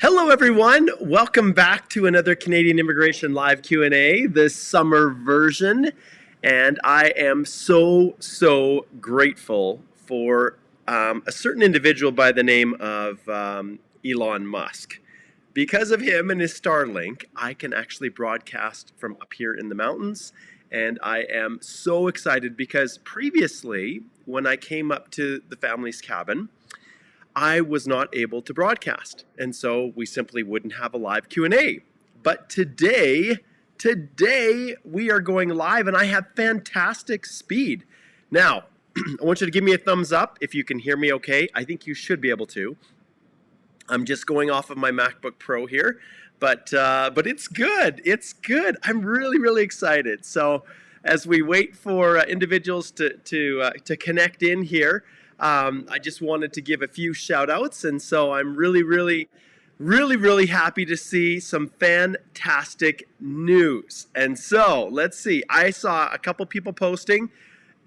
Hello, everyone. Welcome back to another Canadian Immigration Live Q&A, the summer version. And I am so grateful for a certain individual by the name of Elon Musk. Because of him and his Starlink, I can actually broadcast from up here in the mountains. And I am so excited because previously, when I came up to the family's cabin, I was not able to broadcast, and so we simply wouldn't have a live Q&A. But today we are going live, and I have fantastic speed. Now, I want you to give me a thumbs up if you can hear me okay. I think you should be able to. I'm just going off of my MacBook Pro here, but it's good. It's good. I'm really excited. So as we wait for individuals to connect in here, I just wanted to give a few shout outs, and so I'm really happy to see some fantastic news. And so let's see, I saw a couple people posting.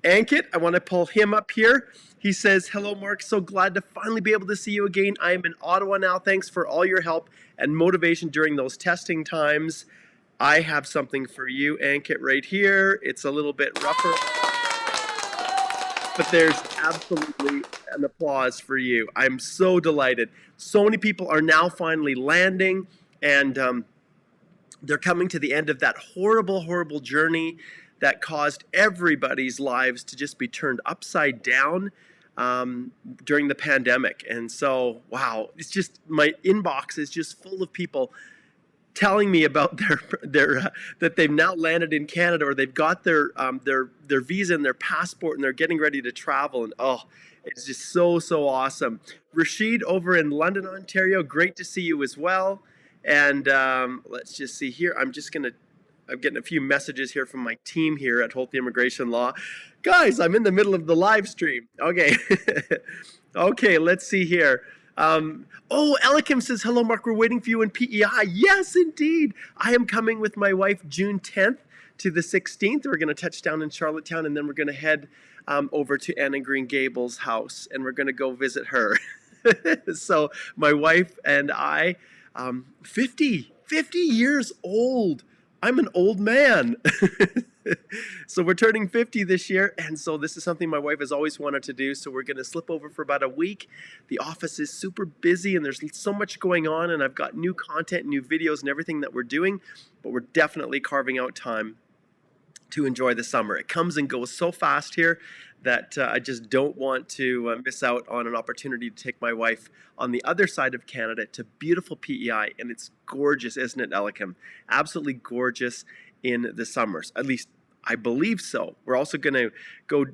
Ankit, I want to pull him up here. He says, hello Mark, so glad to finally be able to see you again. I am in Ottawa now. Thanks for all your help and motivation during those testing times. I have something for you, Ankit, right here. It's a little bit rougher, but there's absolutely an applause for you. I'm so delighted. So many people are now finally landing, and they're coming to the end of that horrible journey that caused everybody's lives to just be turned upside down during the pandemic. And so, wow, it's just, my inbox is just full of people telling me about their that they've now landed in Canada, or they've got their visa and their passport, and they're getting ready to travel. And oh, it's just so awesome. Rashid over in London, Ontario, great to see you as well. And let's just see here. I'm getting a few messages here from my team here at Holt the Immigration Law. Guys, I'm in the middle of the live stream. Okay, okay, let's see here. Elikim says, hello, Mark, we're waiting for you in PEI. Yes, indeed. I am coming with my wife June 10th to the 16th. We're going to touch down in Charlottetown, and then we're going to head over to Anna Green Gables' house, and we're going to go visit her. So my wife and I, 50 years old. I'm an old man. So we're turning 50 this year, and so this is something my wife has always wanted to do, so we're going to slip over for about a week. The office is super busy, and there's so much going on, and I've got new content, new videos, and everything that we're doing, but we're definitely carving out time to enjoy the summer. It comes and goes so fast here that I just don't want to miss out on an opportunity to take my wife on the other side of Canada to beautiful PEI, and it's gorgeous, isn't it, Elikim? Absolutely gorgeous in the summers. At least I believe so. We're also going to go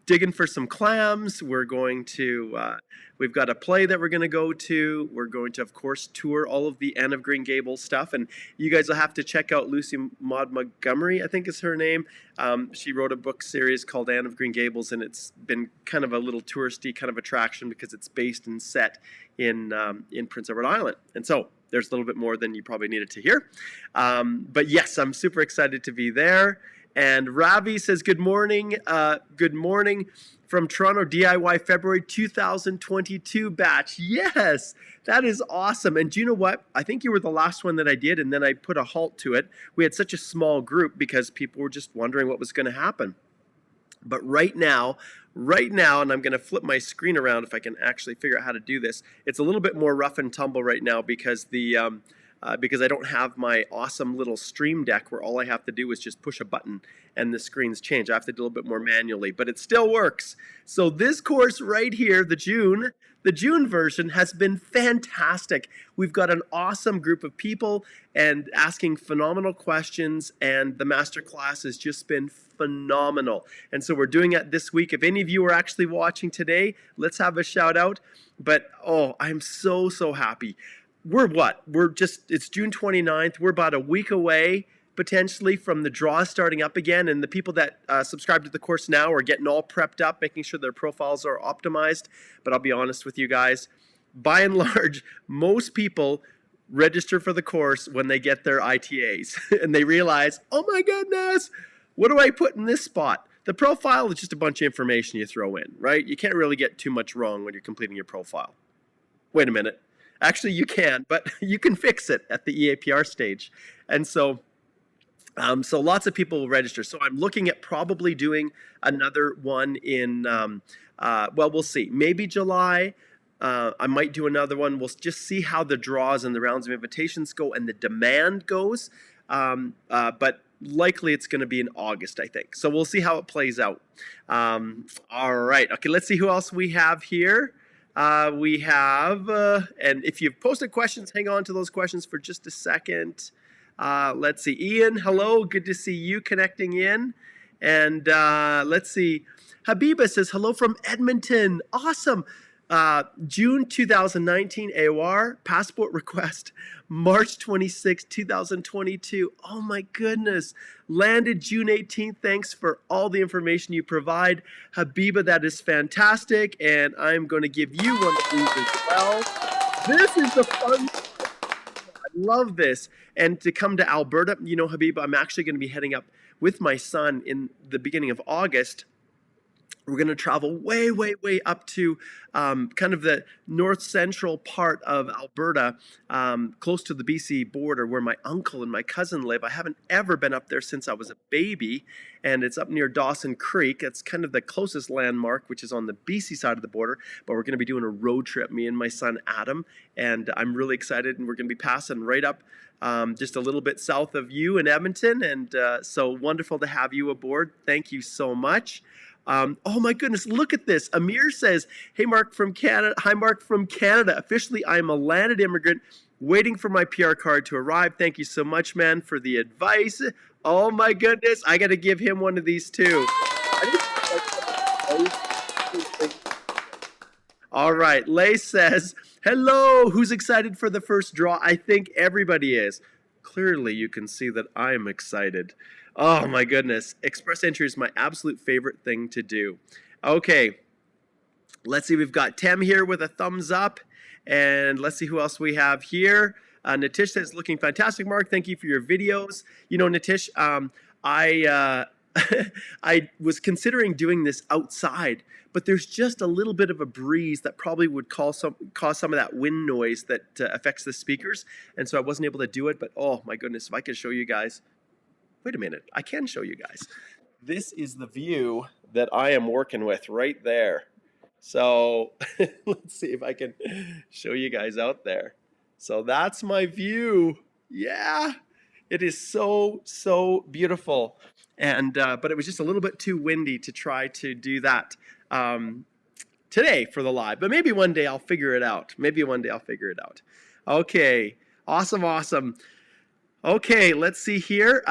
digging for some clams. We're going to, we've got a play that we're going to go to. We're going to, of course, tour all of the Anne of Green Gables stuff. And you guys will have to check out Lucy Maud Montgomery, I think is her name. She wrote a book series called Anne of Green Gables, and it's been kind of a little touristy kind of attraction because it's based and set in Prince Edward Island. And so there's a little bit more than you probably needed to hear. But yes, I'm super excited to be there. And Ravi says, good morning from Toronto, DIY February 2022 batch. Yes, that is awesome. And do you know what? I think you were the last one that I did, and then I put a halt to it. We had such a small group because people were just wondering what was going to happen. But right now, and I'm going to flip my screen around if I can actually figure out how to do this. It's a little bit more rough and tumble right now because because I don't have my awesome little stream deck where all I have to do is just push a button and the screens change. I have to do a little bit more manually, but it still works. So this course right here, the June version, has been fantastic. We've got an awesome group of people and asking phenomenal questions, and the masterclass has just been phenomenal. And so we're doing it this week. If any of you are actually watching today, let's have a shout out. But oh, I'm so happy. It's June 29th. We're about a week away potentially from the draw starting up again, and the people that subscribe to the course now are getting all prepped up, making sure their profiles are optimized. But I'll be honest with you guys, by and large, most people register for the course when they get their ITAs and they realize, oh my goodness, what do I put in this spot? The profile is just a bunch of information you throw in, right? You can't really get too much wrong when you're completing your profile. Wait a minute. Actually, you can, but you can fix it at the EAPR stage. And so, so lots of people will register. So I'm looking at probably doing another one in, well, we'll see. Maybe July. I might do another one. We'll just see how the draws and the rounds of invitations go and the demand goes. But likely it's going to be in August, I think. So we'll see how it plays out. All right. Okay, let's see who else we have here. We have, and if you've posted questions, hang on to those questions for just a second. Let's see. Ian, hello. Good to see you connecting in. And let's see. Habiba says, hello from Edmonton. Awesome. June 2019 AOR, passport request, March 26, 2022. Oh my goodness. Landed June 18th. Thanks for all the information you provide. Habiba, that is fantastic. And I'm going to give you one of these as well. This is the fun. I love this. And to come to Alberta, you know, Habiba, I'm actually going to be heading up with my son in the beginning of August. We're going to travel way, way, way up to kind of the north central part of Alberta, close to the BC border where my uncle and my cousin live. I haven't ever been up there since I was a baby, and it's up near Dawson Creek. It's kind of the closest landmark, which is on the BC side of the border, but we're going to be doing a road trip, me and my son Adam, and I'm really excited, and we're going to be passing right up just a little bit south of you in Edmonton, and so wonderful to have you aboard. Thank you so much. Oh my goodness, look at this. Amir says, hey, Mark from Canada. Hi, Mark from Canada. Officially, I am a landed immigrant waiting for my PR card to arrive. Thank you so much, man, for the advice. Oh my goodness, I got to give him one of these too. All right, Lay says, hello, who's excited for the first draw? I think everybody is. Clearly, you can see that I'm excited. Oh my goodness. Express entry is my absolute favorite thing to do. Okay. Let's see. We've got Tem here with a thumbs up. And let's see who else we have here. Natish says, looking fantastic, Mark. Thank you for your videos. You know, Natish, I was considering doing this outside, but there's just a little bit of a breeze that probably would cause some of that wind noise that affects the speakers. And so I wasn't able to do it. But oh my goodness, if I could show you guys. Wait a minute, I can show you guys. This is the view that I am working with right there. So let's see if I can show you guys out there. So that's my view. Yeah, it is so, so beautiful. And but it was just a little bit too windy to try to do that today for the live. But maybe one day I'll figure it out. Okay, awesome, awesome. Okay, let's see here.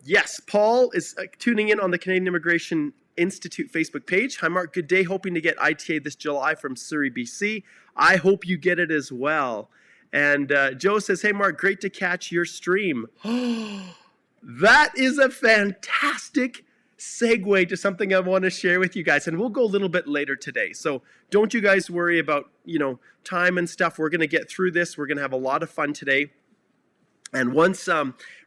Yes, Paul is tuning in on the Canadian Immigration Institute Facebook page. Hi, Mark. Good day. Hoping to get ITA this July from Surrey, BC. I hope you get it as well. And Joe says, hey, Mark, great to catch your stream. That is a fantastic segue to something I want to share with you guys. And we'll go a little bit later today. So don't you guys worry about, you know, time and stuff. We're going to get through this. We're going to have a lot of fun today. And once,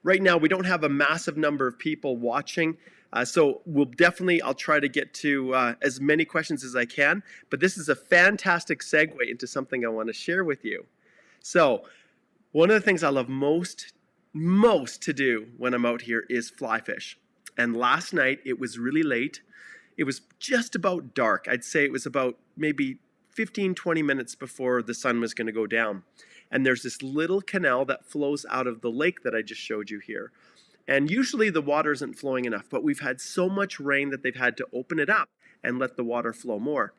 right now, we don't have a massive number of people watching. So I'll try to get to as many questions as I can. But this is a fantastic segue into something I want to share with you. So one of the things I love most to do when I'm out here is fly fish. And last night, it was really late. It was just about dark. I'd say it was about maybe 15, 20 minutes before the sun was going to go down. And there's this little canal that flows out of the lake that I just showed you here. And usually the water isn't flowing enough, but we've had so much rain that they've had to open it up and let the water flow more.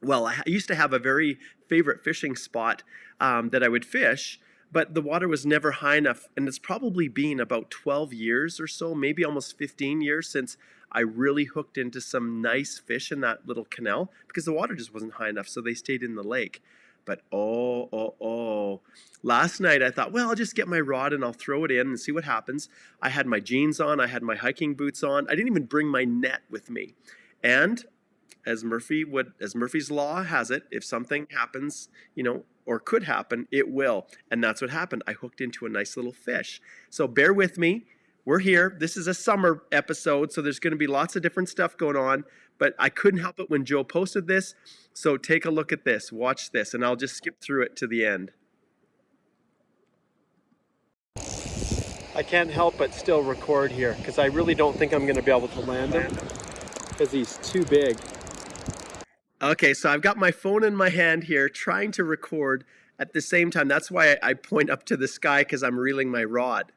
Well, I used to have a very favorite fishing spot that I would fish, but the water was never high enough. And it's probably been about 12 years or so, maybe almost 15 years since I really hooked into some nice fish in that little canal because the water just wasn't high enough, so they stayed in the lake. But last night I thought, well, I'll just get my rod and I'll throw it in and see what happens. I had my jeans on, I had my hiking boots on. I didn't even bring my net with me. And as Murphy's Law has it, if something happens, you know, or could happen, it will. And that's what happened. I hooked into a nice little fish. So bear with me. we're here. This is a summer episode, so there's going to be lots of different stuff going on. But I couldn't help it when Joe posted this. So take a look at this. Watch this, and I'll just skip through it to the end. I can't help but still record here because I really don't think I'm going to be able to land him because he's too big. Okay, so I've got my phone in my hand here trying to record at the same time. That's why I point up to the sky, because I'm reeling my rod.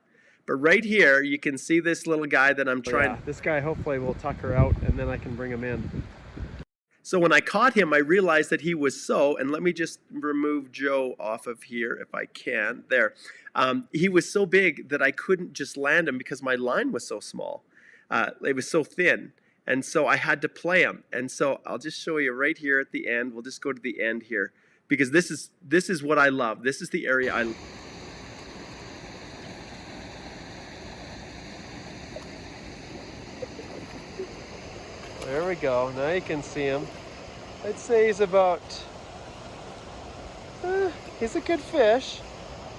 But right here, you can see this little guy that I'm trying. Yeah, this guy hopefully will tucker out and then I can bring him in. So when I caught him, I realized that he was and let me just remove Joe off of here if I can. There. He was so big that I couldn't just land him because my line was so small. It was so thin. And so I had to play him. And so I'll just show you right here at the end. We'll just go to the end here because this is what I love. This is the area I love. There we go. Now you can see him. I'd say he's about, he's a good fish.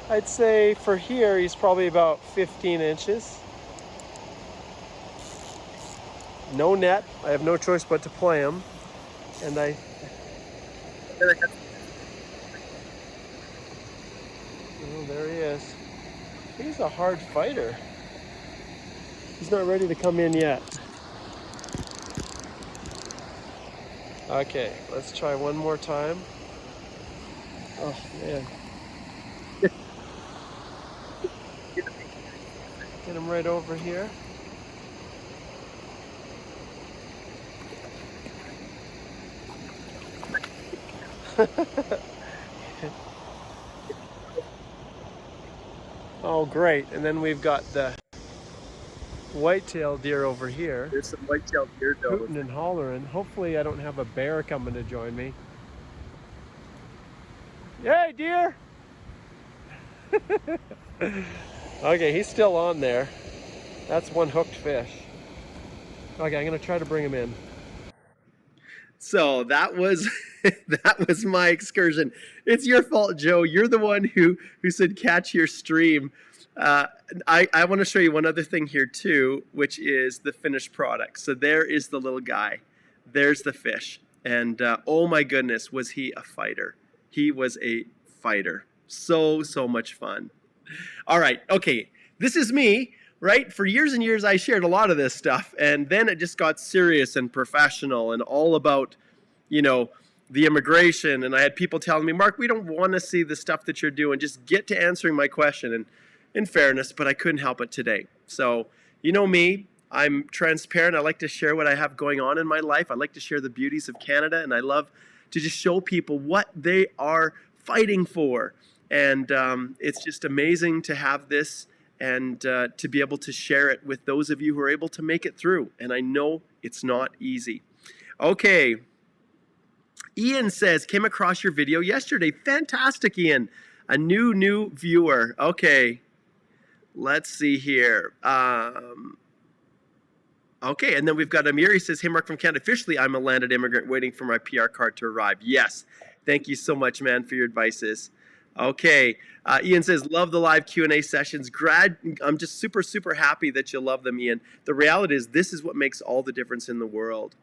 I'd say for here, he's probably about 15 inches. No net. I have no choice but to play him. And oh, there he is. He's a hard fighter. He's not ready to come in yet. Okay, let's try one more time. Oh, man. Get him right over here. Oh, great. And then we've got the white-tailed deer over here. There's some white-tailed deer hooting and hollering. Hopefully I don't have a bear coming to join me. Hey, deer! Okay, he's still on there. That's one hooked fish. Okay, I'm gonna try to bring him in. So that was that was my excursion. It's your fault, Joe. You're the one who said catch your stream. I want to show you one other thing here too, which is the finished product. So there is the little guy. There's the fish. And oh my goodness, was he a fighter. He was a fighter. So much fun. All right, okay, this is me, right? For years and years, I shared a lot of this stuff. And then it just got serious and professional and all about, you know, the immigration. And I had people telling me, Mark, we don't want to see the stuff that you're doing. Just get to answering my question. And in fairness, but I couldn't help it today. So, you know me, I'm transparent. I like to share what I have going on in my life. I like to share the beauties of Canada, and I love to just show people what they are fighting for. And it's just amazing to have this and to be able to share it with those of you who are able to make it through. And I know it's not easy. Okay. Ian says, came across your video yesterday. Fantastic, Ian. A new viewer. Okay. Let's see here. Okay, and then we've got Amir. He says, hey, Mark from Canada. Officially, I'm a landed immigrant waiting for my PR card to arrive. Yes. Thank you so much, man, for your advices. Okay. Ian says, love the live Q&A sessions. I'm just super happy that you love them, Ian. The reality is this is what makes all the difference in the world.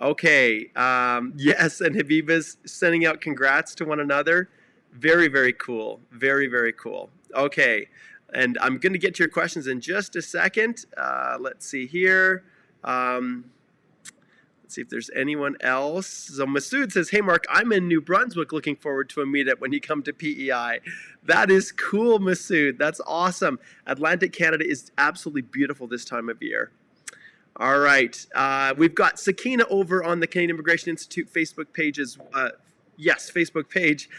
Okay. Yes, and Habiba's sending out congrats to one another. Very cool. Very cool. Okay. And I'm going to get to your questions in just a second. Let's see here. Let's see if there's anyone else. So Masood says, hey, Mark, I'm in New Brunswick looking forward to a meetup when you come to PEI. That is cool, Masood. That's awesome. Atlantic Canada is absolutely beautiful this time of year. All right. We've got Sakina over on the Canadian Immigration Institute Facebook pages. Yes, Facebook page.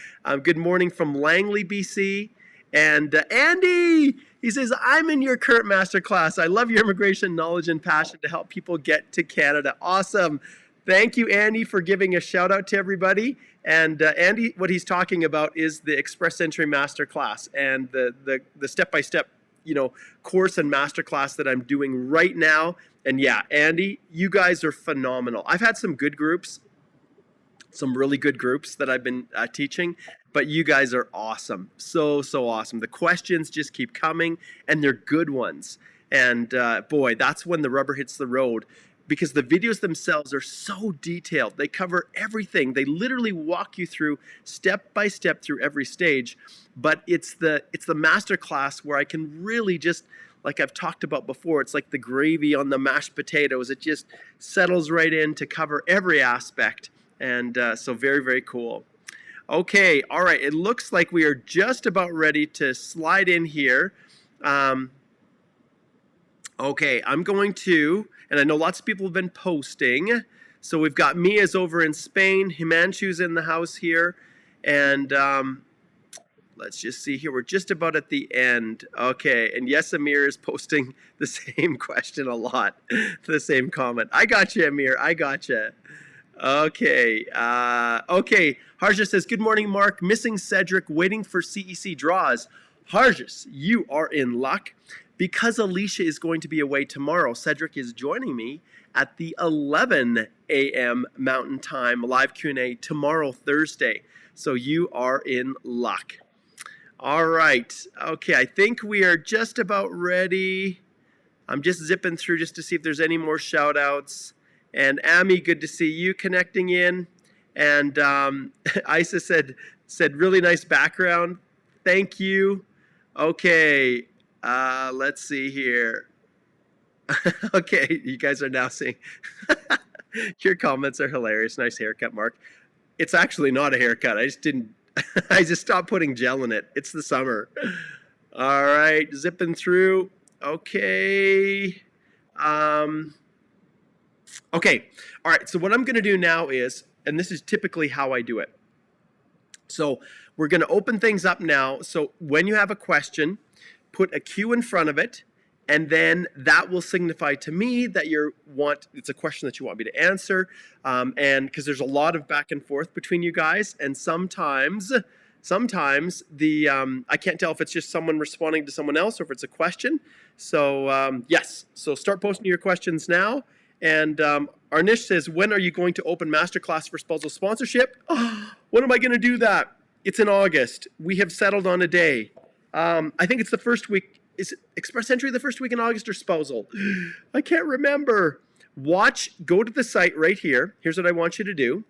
Good morning from Langley, BC. And Andy, he says, I'm in your current masterclass. I love your immigration knowledge and passion to help people get to Canada. Awesome. Thank you, Andy, for giving a shout out to everybody. And Andy, what he's talking about is the Express Entry Masterclass and the step-by-step, course and masterclass that I'm doing right now. And yeah, Andy, you guys are phenomenal. I've had some good groups, some really good groups that I've been teaching, but you guys are awesome. So awesome. The questions just keep coming, and they're good ones. And boy, that's when the rubber hits the road, because the videos themselves are so detailed. They cover everything. They literally walk you through step by step through every stage. But it's the masterclass where I can really just, like I've talked about before, it's like the gravy on the mashed potatoes. It just settles right in to cover every aspect. And so very, very cool. Okay, all right. It looks like we are just about ready to slide in here. Okay, I'm going to, and I know lots of people have been posting. So we've got Mia's over in Spain, Himanshu's in the house here, and let's just see here. We're just about at the end. Okay, and yes, Amir is posting the same question a lot, the same comment. I got you, Amir. I got you. Okay. Okay. Harja says, good morning, Mark. Missing Cedric, waiting for CEC draws. Harjas, you are in luck. Because Alicia is going to be away tomorrow, Cedric is joining me at the 11 a.m. Mountain Time live Q&A tomorrow, Thursday. So you are in luck. All right. Okay, I think we are just about ready. I'm just zipping through just to see if there's any more shout outs. And Amy, good to see you connecting in. And Isa said, really nice background. Thank you. Okay. Let's see here. Okay, you guys are now seeing. Your comments are hilarious. Nice haircut, Mark. It's actually not a haircut. I just stopped putting gel in it. It's the summer. All right, zipping through. Okay. Okay. All right. So what I'm going to do now is, and this is typically how I do it. So we're going to open things up now. So when you have a question, put a Q in front of it, and then that will signify to me that it's a question that you want me to answer. And because there's a lot of back and forth between you guys, and sometimes I can't tell if it's just someone responding to someone else or if it's a question. So yes, so start posting your questions now. And Arnish says, when are you going to open masterclass for spousal sponsorship? When am I going to do that? It's in August. We have settled on a day. I think it's the first week. Is it Express Entry the first week in August or Spousal? I can't remember. Go to the site right here. Here's what I want you to do.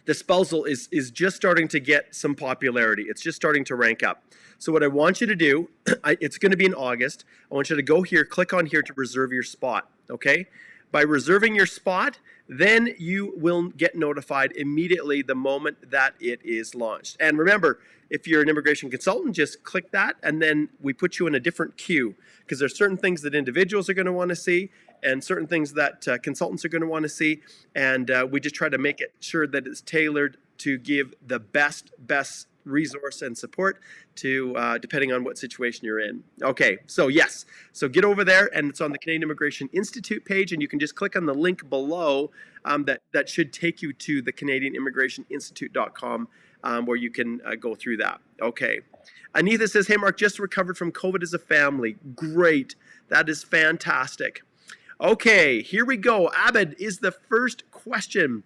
The Spousal is just starting to get some popularity. It's just starting to rank up. So what I want you to do, it's going to be in August. I want you to go here, click on here to reserve your spot, okay? By reserving your spot, then you will get notified immediately the moment that it is launched. And remember, if you're an immigration consultant, just click that, and then we put you in a different queue, because there's certain things that individuals are going to want to see and certain things that consultants are going to want to see, and we just try to make it sure that it's tailored to give the best resource and support to depending on what situation you're in. Okay, so yes, so get over there, and it's on the Canadian Immigration Institute page, and you can just click on the link below that should take you to the CanadianImmigrationInstitute.com, where you can go through that. Okay. Anita says, hey Mark, just recovered from COVID as a family. Great. That is fantastic. Okay, here we go. Abed is the first question.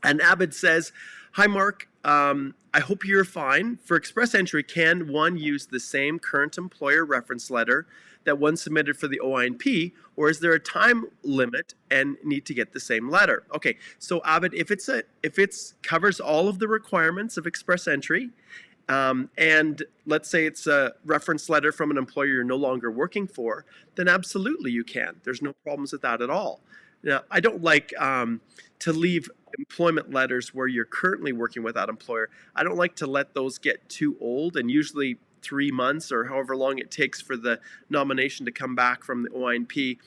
And Abed says, hi Mark, I hope you're fine. For Express Entry, can one use the same current employer reference letter that one submitted for the OINP, or is there a time limit and need to get the same letter? Okay, so Abed, if it covers all of the requirements of Express Entry, and let's say it's a reference letter from an employer you're no longer working for, then absolutely you can. There's no problems with that at all. Now, I don't like to leave employment letters where you're currently working with that employer. I don't like to let those get too old, and usually 3 months or however long it takes for the nomination to come back from the OINP.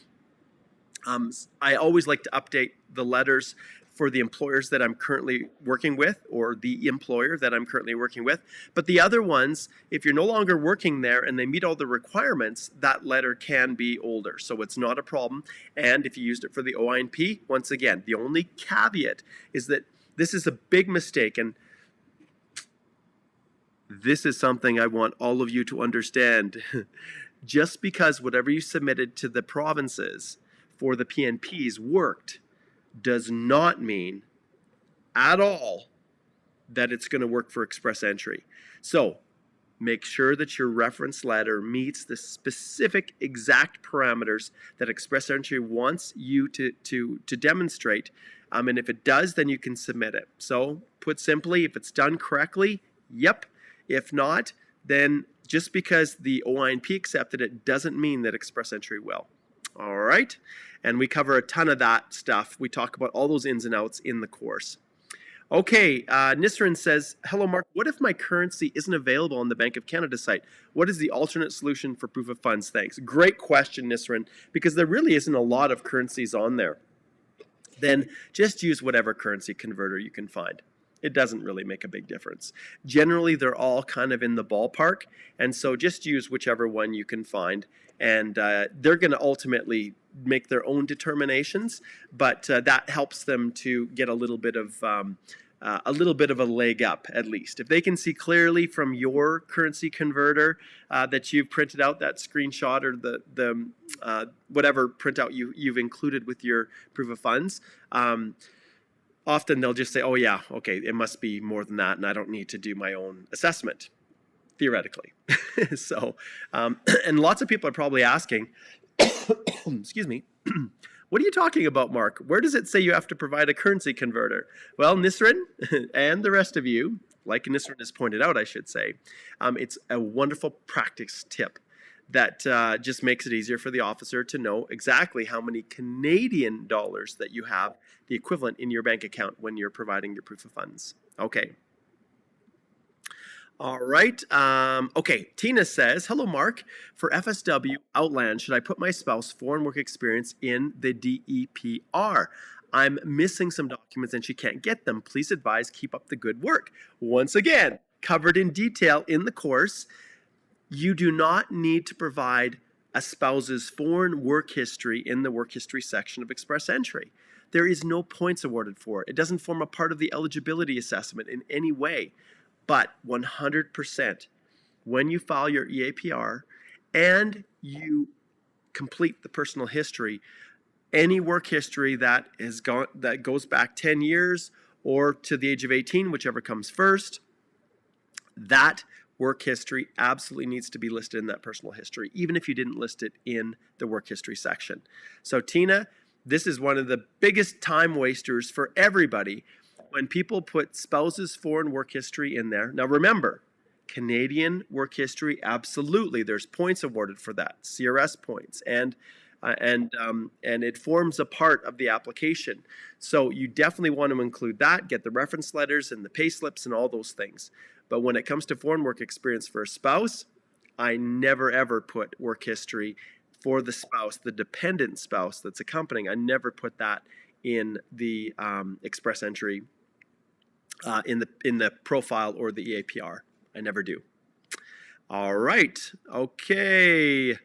I always like to update the letters for the employers that I'm currently working with, or the employer that I'm currently working with. But the other ones, if you're no longer working there and they meet all the requirements, that letter can be older. So it's not a problem. And if you used it for the OINP, once again, the only caveat is that this is a big mistake. And this is something I want all of you to understand. Just because whatever you submitted to the provinces for the PNPs worked does not mean at all that it's going to work for Express Entry. So make sure that your reference letter meets the specific exact parameters that Express Entry wants you to demonstrate. And if it does, then you can submit it. So put simply, if it's done correctly, yep. If not, then just because the OINP accepted it doesn't mean that Express Entry will. All right? And we cover a ton of that stuff. We talk about all those ins and outs in the course. Okay, Nisrin says, hello Mark, what if my currency isn't available on the Bank of Canada site? What is the alternate solution for proof of funds? Thanks. Great question, Nisrin, because there really isn't a lot of currencies on there. Then just use whatever currency converter you can find. It doesn't really make a big difference. Generally, they're all kind of in the ballpark, and so just use whichever one you can find, and they're going to ultimately make their own determinations, but that helps them to get a little bit of a leg up, at least. If they can see clearly from your currency converter that you've printed out that screenshot or the whatever printout you've included with your proof of funds, often they'll just say, oh yeah, okay, it must be more than that, and I don't need to do my own assessment, theoretically. So, and lots of people are probably asking, excuse me, what are you talking about, Mark? Where does it say you have to provide a currency converter? Well, Nisrin and the rest of you, like Nisrin has pointed out, I should say, it's a wonderful practice tip that just makes it easier for the officer to know exactly how many Canadian dollars that you have, the equivalent in your bank account when you're providing your proof of funds. Okay. All right. Okay. Tina says, hello, Mark. For FSW Outland, should I put my spouse foreign work experience in the DEPR? I'm missing some documents and she can't get them. Please advise, keep up the good work. Once again, covered in detail in the course. You do not need to provide a spouse's foreign work history in the work history section of Express Entry. There is no points awarded for it. It doesn't form a part of the eligibility assessment in any way. But 100%, when you file your EAPR and you complete the personal history, any work history that goes back 10 years or to the age of 18, whichever comes first, that work history absolutely needs to be listed in that personal history, even if you didn't list it in the work history section. So Tina, this is one of the biggest time wasters for everybody when people put spouse's foreign work history in there. Now remember, Canadian work history, absolutely, there's points awarded for that, CRS points, and it forms a part of the application. So you definitely want to include that, get the reference letters and the pay slips and all those things. But when it comes to foreign work experience for a spouse, I never ever put work history for the spouse, the dependent spouse that's accompanying. I never put that in the Express Entry, in the profile or the EAPR. I never do. All right. Okay.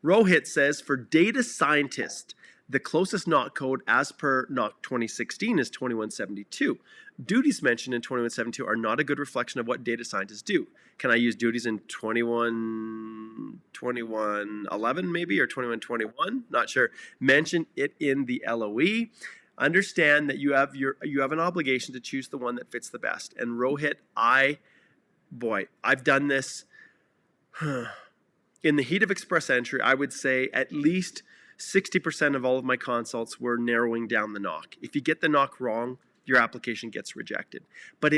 Rohit says, for data scientist, the closest NOC code as per NOC 2016 is 2172. Duties mentioned in 2172 are not a good reflection of what data scientists do. Can I use duties in 2111 maybe, or 2121? Not sure. Mention it in the LOE. Understand that you have an obligation to choose the one that fits the best. And Rohit, I've done this in the heat of Express Entry. I would say at least 60% of all of my consults were narrowing down the NOC. If you get the NOC wrong, your application gets rejected. But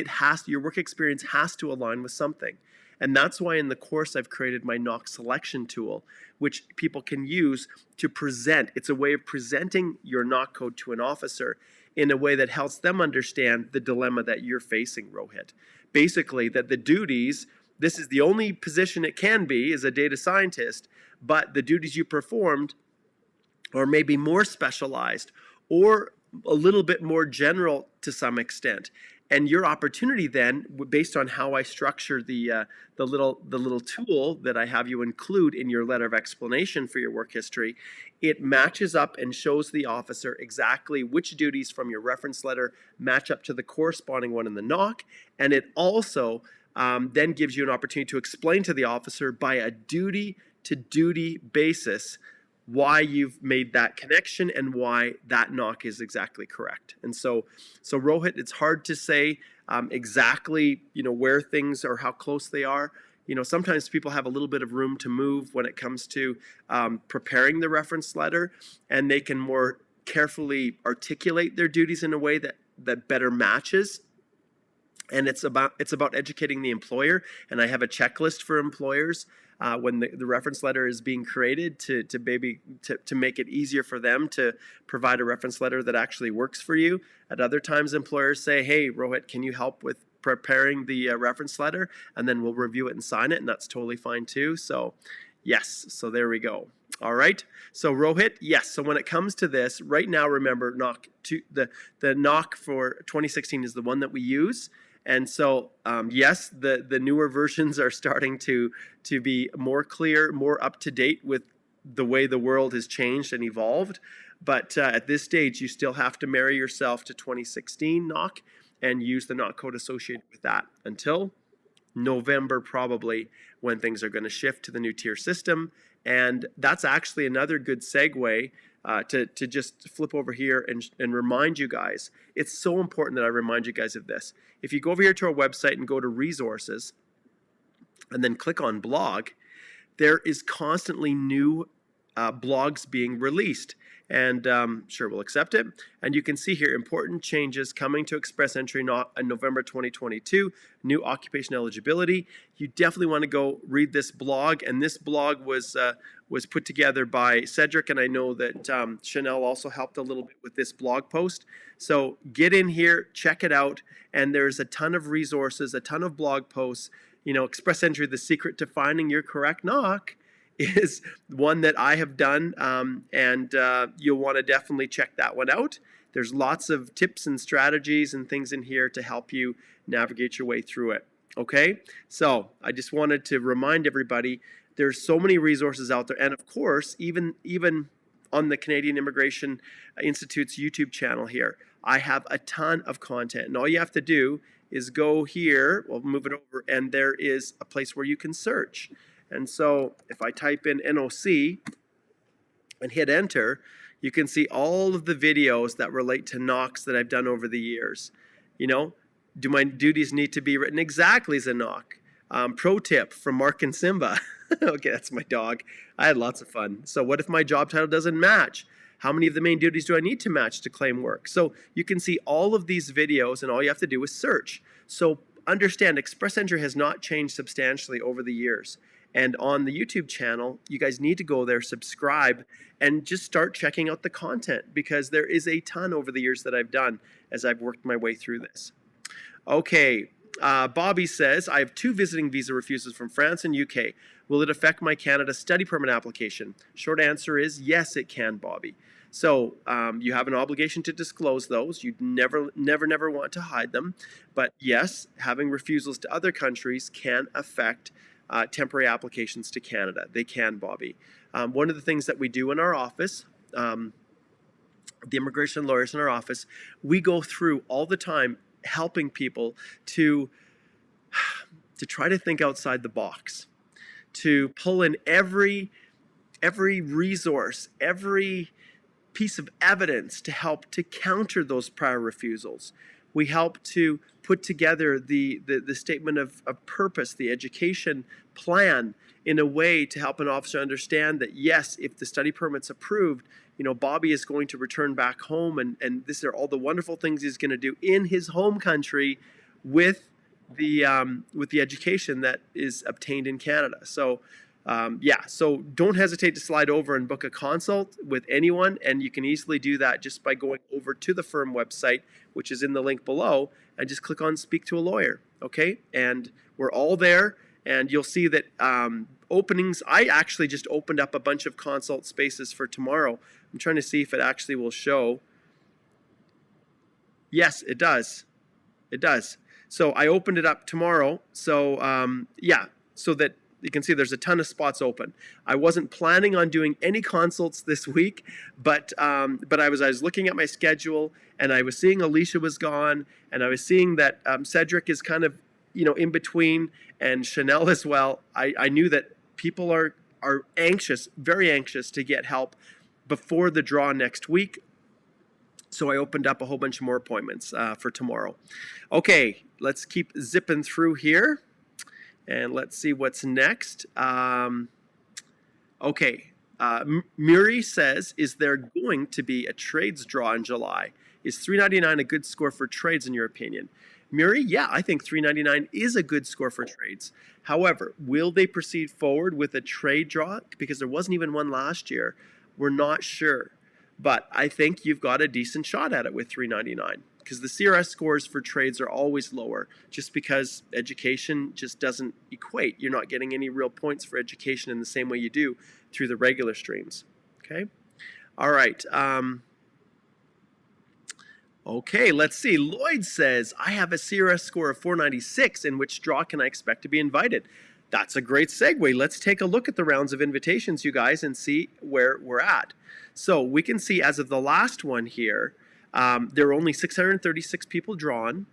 your work experience has to align with something. And that's why in the course I've created my NOC selection tool, which people can use to present. It's a way of presenting your NOC code to an officer in a way that helps them understand the dilemma that you're facing, Rohit. Basically, that the duties, this is the only position it can be as a data scientist, but the duties you performed are maybe more specialized or a little bit more general to some extent. And your opportunity then, based on how I structure the little tool that I have you include in your letter of explanation for your work history, it matches up and shows the officer exactly which duties from your reference letter match up to the corresponding one in the NOC. And it also then gives you an opportunity to explain to the officer by a duty-to-duty basis why you've made that connection and why that NOC is exactly correct. And so Rohit, it's hard to say exactly where things or how close they are. sometimes people have a little bit of room to move when it comes to preparing the reference letter, and they can more carefully articulate their duties in a way that better matches. And it's about educating the employer, and I have a checklist for employers when the reference letter is being created to make it easier for them to provide a reference letter that actually works for you. At other times, employers say, "Hey, Rohit, can you help with preparing the reference letter?" And then we'll review it and sign it, and that's totally fine too. So yes, so there we go. All right, so Rohit, yes. So when it comes to this, right now, remember, the NOC for 2016 is the one that we use. And so, yes, the newer versions are starting to be more clear, more up to date with the way the world has changed and evolved. But at this stage, you still have to marry yourself to 2016 NOC and use the NOC code associated with that until November, probably, when things are going to shift to the new tier system. And that's actually another good segue to just flip over here and remind you guys. It's so important that I remind you guys of this. If you go over here to our website and go to resources and then click on blog, there is constantly new blogs being released. And sure, we'll accept it. And you can see here, important changes coming to Express Entry in November 2022, new occupation eligibility. You definitely want to go read this blog. And this blog was put together by Cedric, and I know that Chanel also helped a little bit with this blog post. So get in here, check it out, and there's a ton of resources, a ton of blog posts. Express Entry, the secret to finding your correct NOC, is one that I have done, and you'll want to definitely check that one out. There's lots of tips and strategies and things in here to help you navigate your way through it. Okay, so I just wanted to remind everybody there's so many resources out there, and of course, even on the Canadian Immigration Institute's YouTube channel here, I have a ton of content, and all you have to do is go here. We'll move it over, and there is a place where you can search. And so if I type in NOC and hit enter, you can see all of the videos that relate to NOCs that I've done over the years. Do my duties need to be written exactly as a NOC? Pro tip from Mark and Simba. Okay, that's my dog. I had lots of fun. So what if my job title doesn't match? How many of the main duties do I need to match to claim work? So you can see all of these videos, and all you have to do is search. So understand, Express Entry has not changed substantially over the years. And on the YouTube channel, you guys need to go there, subscribe, and just start checking out the content, because there is a ton over the years that I've done as I've worked my way through this. Okay, Bobby says, I have 2 visiting visa refusals from France and UK. Will it affect my Canada study permit application? Short answer is yes, it can, Bobby. So you have an obligation to disclose those. You never want to hide them. But yes, having refusals to other countries can affect temporary applications to Canada. They can, Bobby. One of the things that we do in our office, the immigration lawyers in our office, we go through all the time helping people to try to think outside the box, to pull in every resource, every piece of evidence to help to counter those prior refusals. We help to put together the statement of purpose, the education plan, in a way to help an officer understand that, yes, if the study permit's approved, Bobby is going to return back home, and these are all the wonderful things he's going to do in his home country with the education that is obtained in Canada. So so don't hesitate to slide over and book a consult with anyone, and you can easily do that just by going over to the firm website, which is in the link below, and just click on Speak to a Lawyer, okay? And we're all there, and you'll see that openings, I actually just opened up a bunch of consult spaces for tomorrow. I'm trying to see if it actually will show. Yes, it does. It does. So I opened it up tomorrow, so so that you can see there's a ton of spots open. I wasn't planning on doing any consults this week, but I was looking at my schedule, and I was seeing Alicia was gone, and I was seeing that Cedric is kind of in between, and Chanel as well. I knew that people are anxious, very anxious to get help before the draw next week. So I opened up a whole bunch of more appointments for tomorrow. Okay, let's keep zipping through here. And let's see what's next. Okay. Muri says, is there going to be a trades draw in July? Is 399 a good score for trades in your opinion? Muri, yeah, I think 399 is a good score for trades. However, will they proceed forward with a trade draw? Because there wasn't even one last year. We're not sure. But I think you've got a decent shot at it with 399 because the CRS scores for trades are always lower just because education just doesn't equate. You're not getting any real points for education in the same way you do through the regular streams. Okay? All right. Okay, let's see. Lloyd says, I have a CRS score of 496. In which draw can I expect to be invited? That's a great segue. Let's take a look at the rounds of invitations, you guys, and see where we're at. So we can see as of the last one here, there were only 636 people drawn.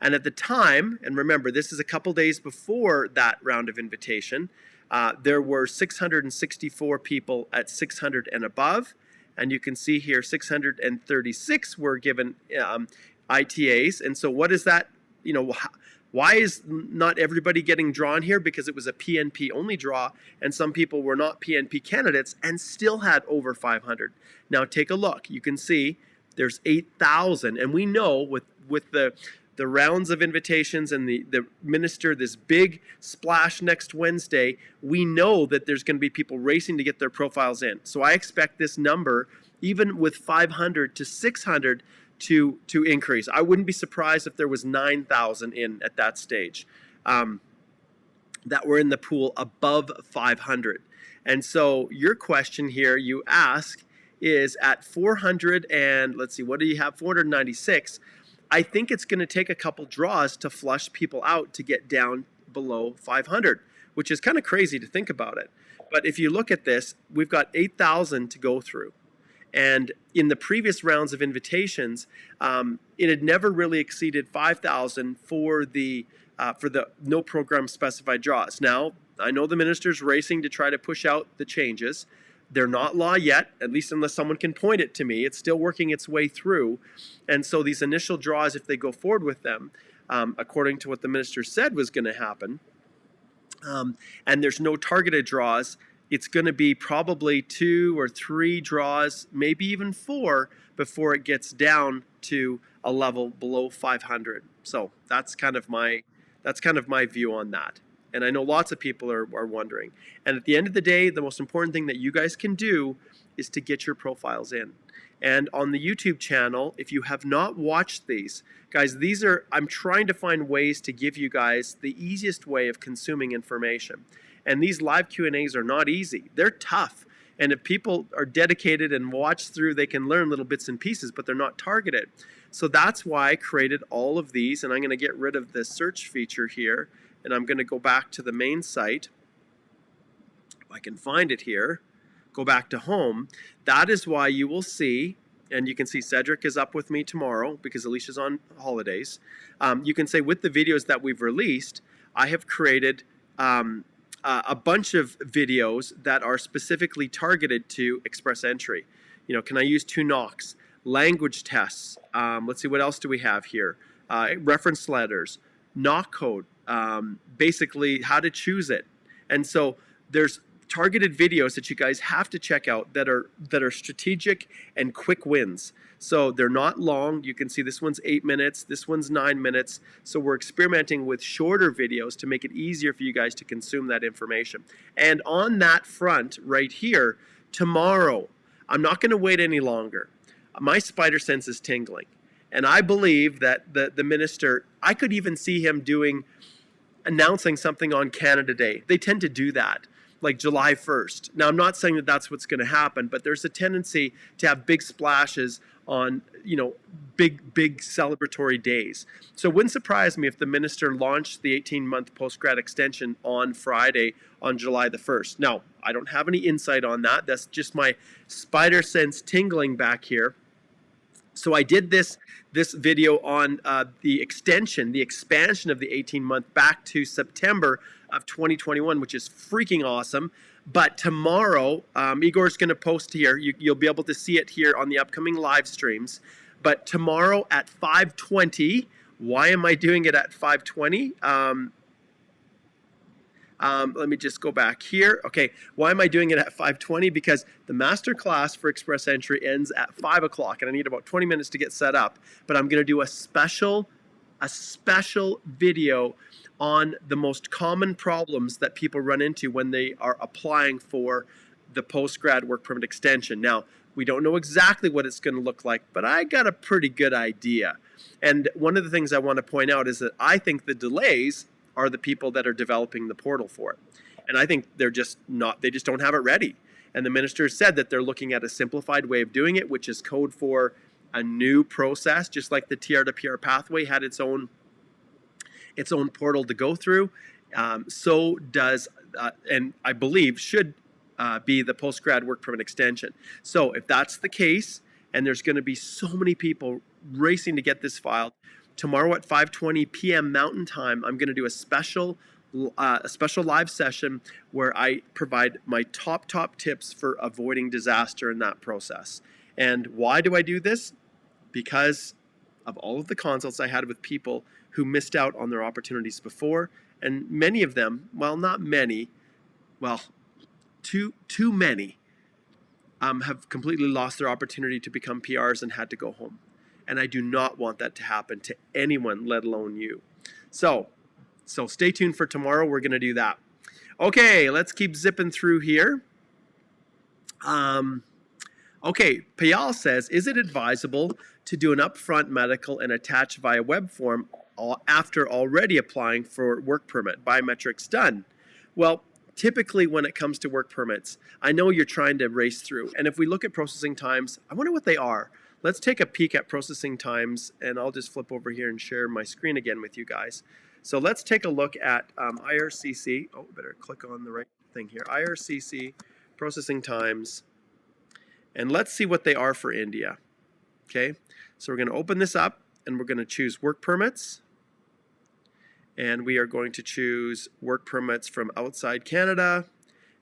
And at the time, and remember, this is a couple days before that round of invitation, there were 664 people at 600 and above. And you can see here 636 were given ITAs. And so what is that? You know, why is not everybody getting drawn here? Because it was a PNP only draw and some people were not PNP candidates and still had over 500. Now take a look. You can see there's 8,000. And we know with the rounds of invitations and the minister, this big splash next Wednesday, we know that there's going to be people racing to get their profiles in. So I expect this number, even with 500 to 600, to increase. I wouldn't be surprised if there was 9,000 in at that stage that were in the pool above 500. And so your question here you ask is at 400 and let's see, what do you have? 496. I think it's going to take a couple draws to flush people out to get down below 500, which is kind of crazy to think about it. But if you look at this, we've got 8,000 to go through. And in the previous rounds of invitations, it had never really exceeded 5,000 for the no program specified draws. Now, I know the minister's racing to try to push out the changes. They're not law yet, at least unless someone can point it to me. It's still working its way through. And so these initial draws, if they go forward with them, according to what the minister said was going to happen, and there's no targeted draws, it's going to be probably 2 or 3 draws, maybe even 4, before it gets down to a level below 500. So that's kind of my view on that. And I know lots of people are wondering. And at the end of the day, the most important thing that you guys can do is to get your profiles in. And on the YouTube channel, if you have not watched these, guys, I'm trying to find ways to give you guys the easiest way of consuming information. And these live Q&As are not easy. They're tough. And if people are dedicated and watch through, they can learn little bits and pieces, but they're not targeted. So that's why I created all of these. And I'm going to get rid of the search feature here. And I'm going to go back to the main site. If I can find it here, go back to home. That is why you will see, and you can see Cedric is up with me tomorrow because Alicia's on holidays. You can say with the videos that we've released, I have created a bunch of videos that are specifically targeted to express entry. You know, can I use 2 knocks? Language tests. Let's see, what else do we have here? Reference letters, knock code, basically how to choose it. And so there's targeted videos that you guys have to check out that are strategic and quick wins. So they're not long. You can see this one's 8 minutes, this one's 9 minutes. So we're experimenting with shorter videos to make it easier for you guys to consume that information. And on that front right here, tomorrow, I'm not going to wait any longer. My spider sense is tingling. And I believe that the minister, I could even see him announcing something on Canada Day. They tend to do that, like July 1st. Now, I'm not saying that that's what's going to happen, but there's a tendency to have big splashes on, you know, big celebratory days. So it wouldn't surprise me if the minister launched the 18-month post-grad extension on Friday on July the 1st. Now, I don't have any insight on that. That's just my spider sense tingling back here. So I did this video on the expansion of the 18-month back to September of 2021, which is freaking awesome. But tomorrow, Igor's going to post here. You'll be able to see it here on the upcoming live streams. But tomorrow at 5:20, why am I doing it at 5:20? Let me just go back here. Okay, why am I doing it at 5:20? Because the master class for Express Entry ends at 5 o'clock, and I need about 20 minutes to get set up. But I'm going to do a special video on the most common problems that people run into when they are applying for the post-grad work permit extension. Now, we don't know exactly what it's going to look like, but I got a pretty good idea. And one of the things I want to point out is that I think the delays are the people that are developing the portal for it. And I think they just don't have it ready. And the minister said that they're looking at a simplified way of doing it, which is code for a new process, just like the TR to PR pathway had its own portal to go through. So does, and I believe should be the post-grad work permit extension. So if that's the case, and there's going to be so many people racing to get this filed, tomorrow at 5:20 p.m. Mountain Time, I'm going to do a special live session where I provide my top tips for avoiding disaster in that process. And why do I do this? Because of all of the consults I had with people who missed out on their opportunities before, and many of them, well, not many, well, too many, have completely lost their opportunity to become PRs and had to go home. And I do not want that to happen to anyone, let alone you. So stay tuned for tomorrow. We're going to do that. Okay, let's keep zipping through here. Okay, Payal says, is it advisable to do an upfront medical and attach via web form after already applying for work permit? Biometrics done. Well, typically when it comes to work permits, I know you're trying to race through. And if we look at processing times, I wonder what they are. Let's take a peek at processing times, and I'll just flip over here and share my screen again with you guys. So let's take a look at IRCC. Oh, better click on the right thing here. IRCC processing times. And let's see what they are for India. Okay, so we're going to open this up, and we're going to choose work permits. And we are going to choose work permits from outside Canada.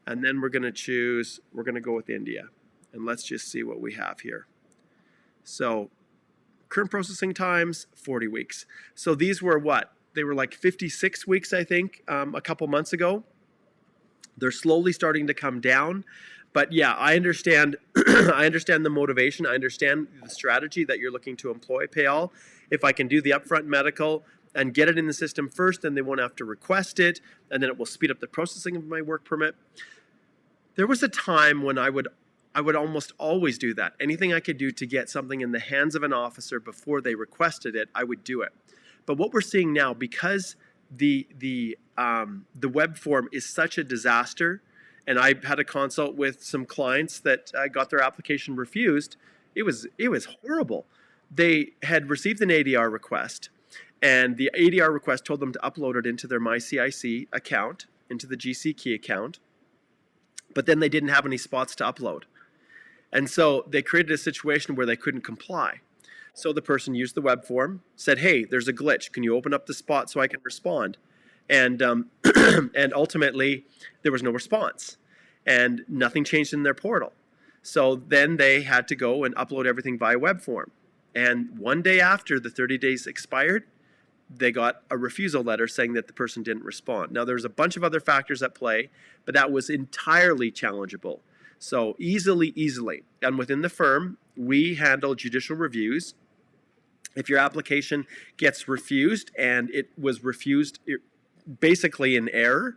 And then we're going to go with India. And let's just see what we have here. So current processing times, 40 weeks. So these were what? They were like 56 weeks, I think, a couple months ago. They're slowly starting to come down. But yeah, I understand I understand the motivation. I understand the strategy that you're looking to employ, Payal. If I can do the upfront medical and get it in the system first, then they won't have to request it, and then it will speed up the processing of my work permit. There was a time when I would almost always do that. Anything I could do to get something in the hands of an officer before they requested it, I would do it. But what we're seeing now, because the web form is such a disaster, and I had a consult with some clients that got their application refused. It was horrible. They had received an ADR request, and the ADR request told them to upload it into their MyCIC account, into the GC Key account, but then they didn't have any spots to upload. And so they created a situation where they couldn't comply. So the person used the web form, said, hey, there's a glitch. Can you open up the spot so I can respond? And and ultimately, there was no response. And nothing changed in their portal. So then they had to go and upload everything via web form. And one day after the 30 days expired, they got a refusal letter saying that the person didn't respond. Now, there's a bunch of other factors at play, but that was entirely challengeable. So easily. And within the firm, we handle judicial reviews. If your application gets refused and it was refused basically in error,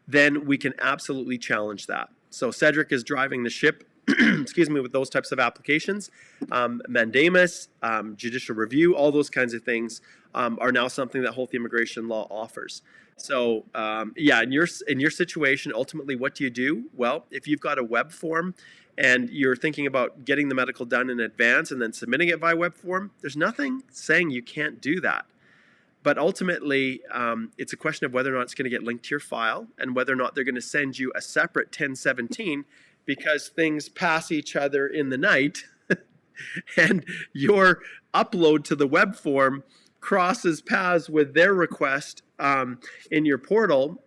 then we can absolutely challenge that. So Cedric is driving the ship, excuse me, with those types of applications. Mandamus, judicial review, all those kinds of things are now something that Healthy Immigration Law offers. So yeah, in your situation, ultimately, what do you do? Well, if you've got a web form and you're thinking about getting the medical done in advance and then submitting it via web form, there's nothing saying you can't do that. But ultimately, it's a question of whether or not it's going to get linked to your file and whether or not they're going to send you a separate 1017 because things pass each other in the night and your upload to the web form crosses paths with their request in your portal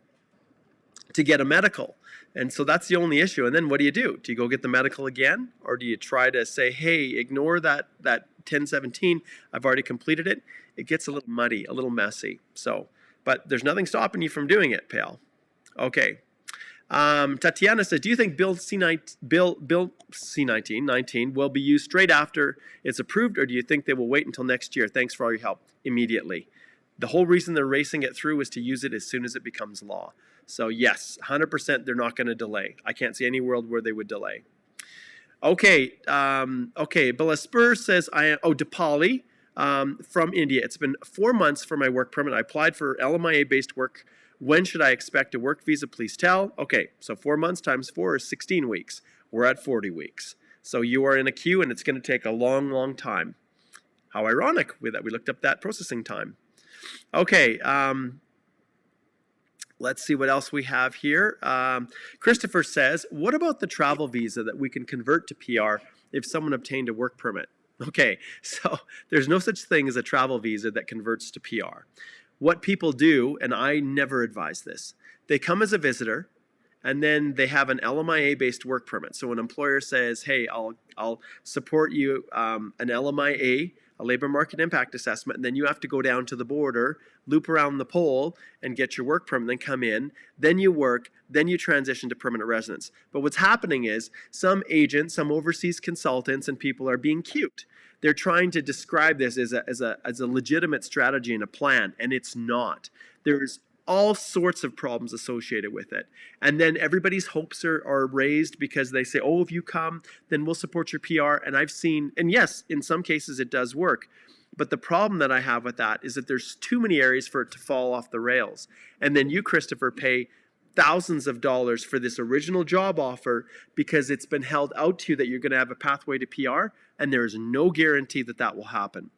to get a medical. And so that's the only issue. And then what do you do? Do you go get the medical again? Or do you try to say, hey, ignore that 1017, I've already completed it? It gets a little muddy, a little messy. So, but there's nothing stopping you from doing it, pal. Okay. Tatiana says, do you think Bill C19 will be used straight after it's approved, or do you think they will wait until next year? Thanks for all your help. Immediately. The whole reason they're racing it through is to use it as soon as it becomes law. So yes, 100% they're not going to delay. I can't see any world where they would delay. Okay, Bella Spur says, Dipali from India. It's been 4 months for my work permit. I applied for LMIA-based work. When should I expect a work visa? Please tell. Okay, so 4 months times 4 is 16 weeks. We're at 40 weeks. So you are in a queue, and it's going to take a long, long time. How ironic that we looked up that processing time. Okay, let's see what else we have here. Christopher says, what about the travel visa that we can convert to PR if someone obtained a work permit? Okay, so there's no such thing as a travel visa that converts to PR. What people do, and I never advise this, they come as a visitor, and then they have an LMIA-based work permit. So an employer says, hey, I'll support you an LMIA, a labor market impact assessment, and then you have to go down to the border, loop around the pole, and get your work permit, then come in, then you work, then you transition to permanent residence. But what's happening is some agents, some overseas consultants, and people are being cute. They're trying to describe this as a legitimate strategy and a plan, and it's not. There's all sorts of problems associated with it. And then everybody's hopes are raised because they say, oh, if you come, then we'll support your PR. And I've seen, and yes, in some cases it does work. But the problem that I have with that is that there's too many areas for it to fall off the rails. And then you, Christopher, pay thousands of dollars for this original job offer because it's been held out to you that you're going to have a pathway to PR, and there is no guarantee that that will happen.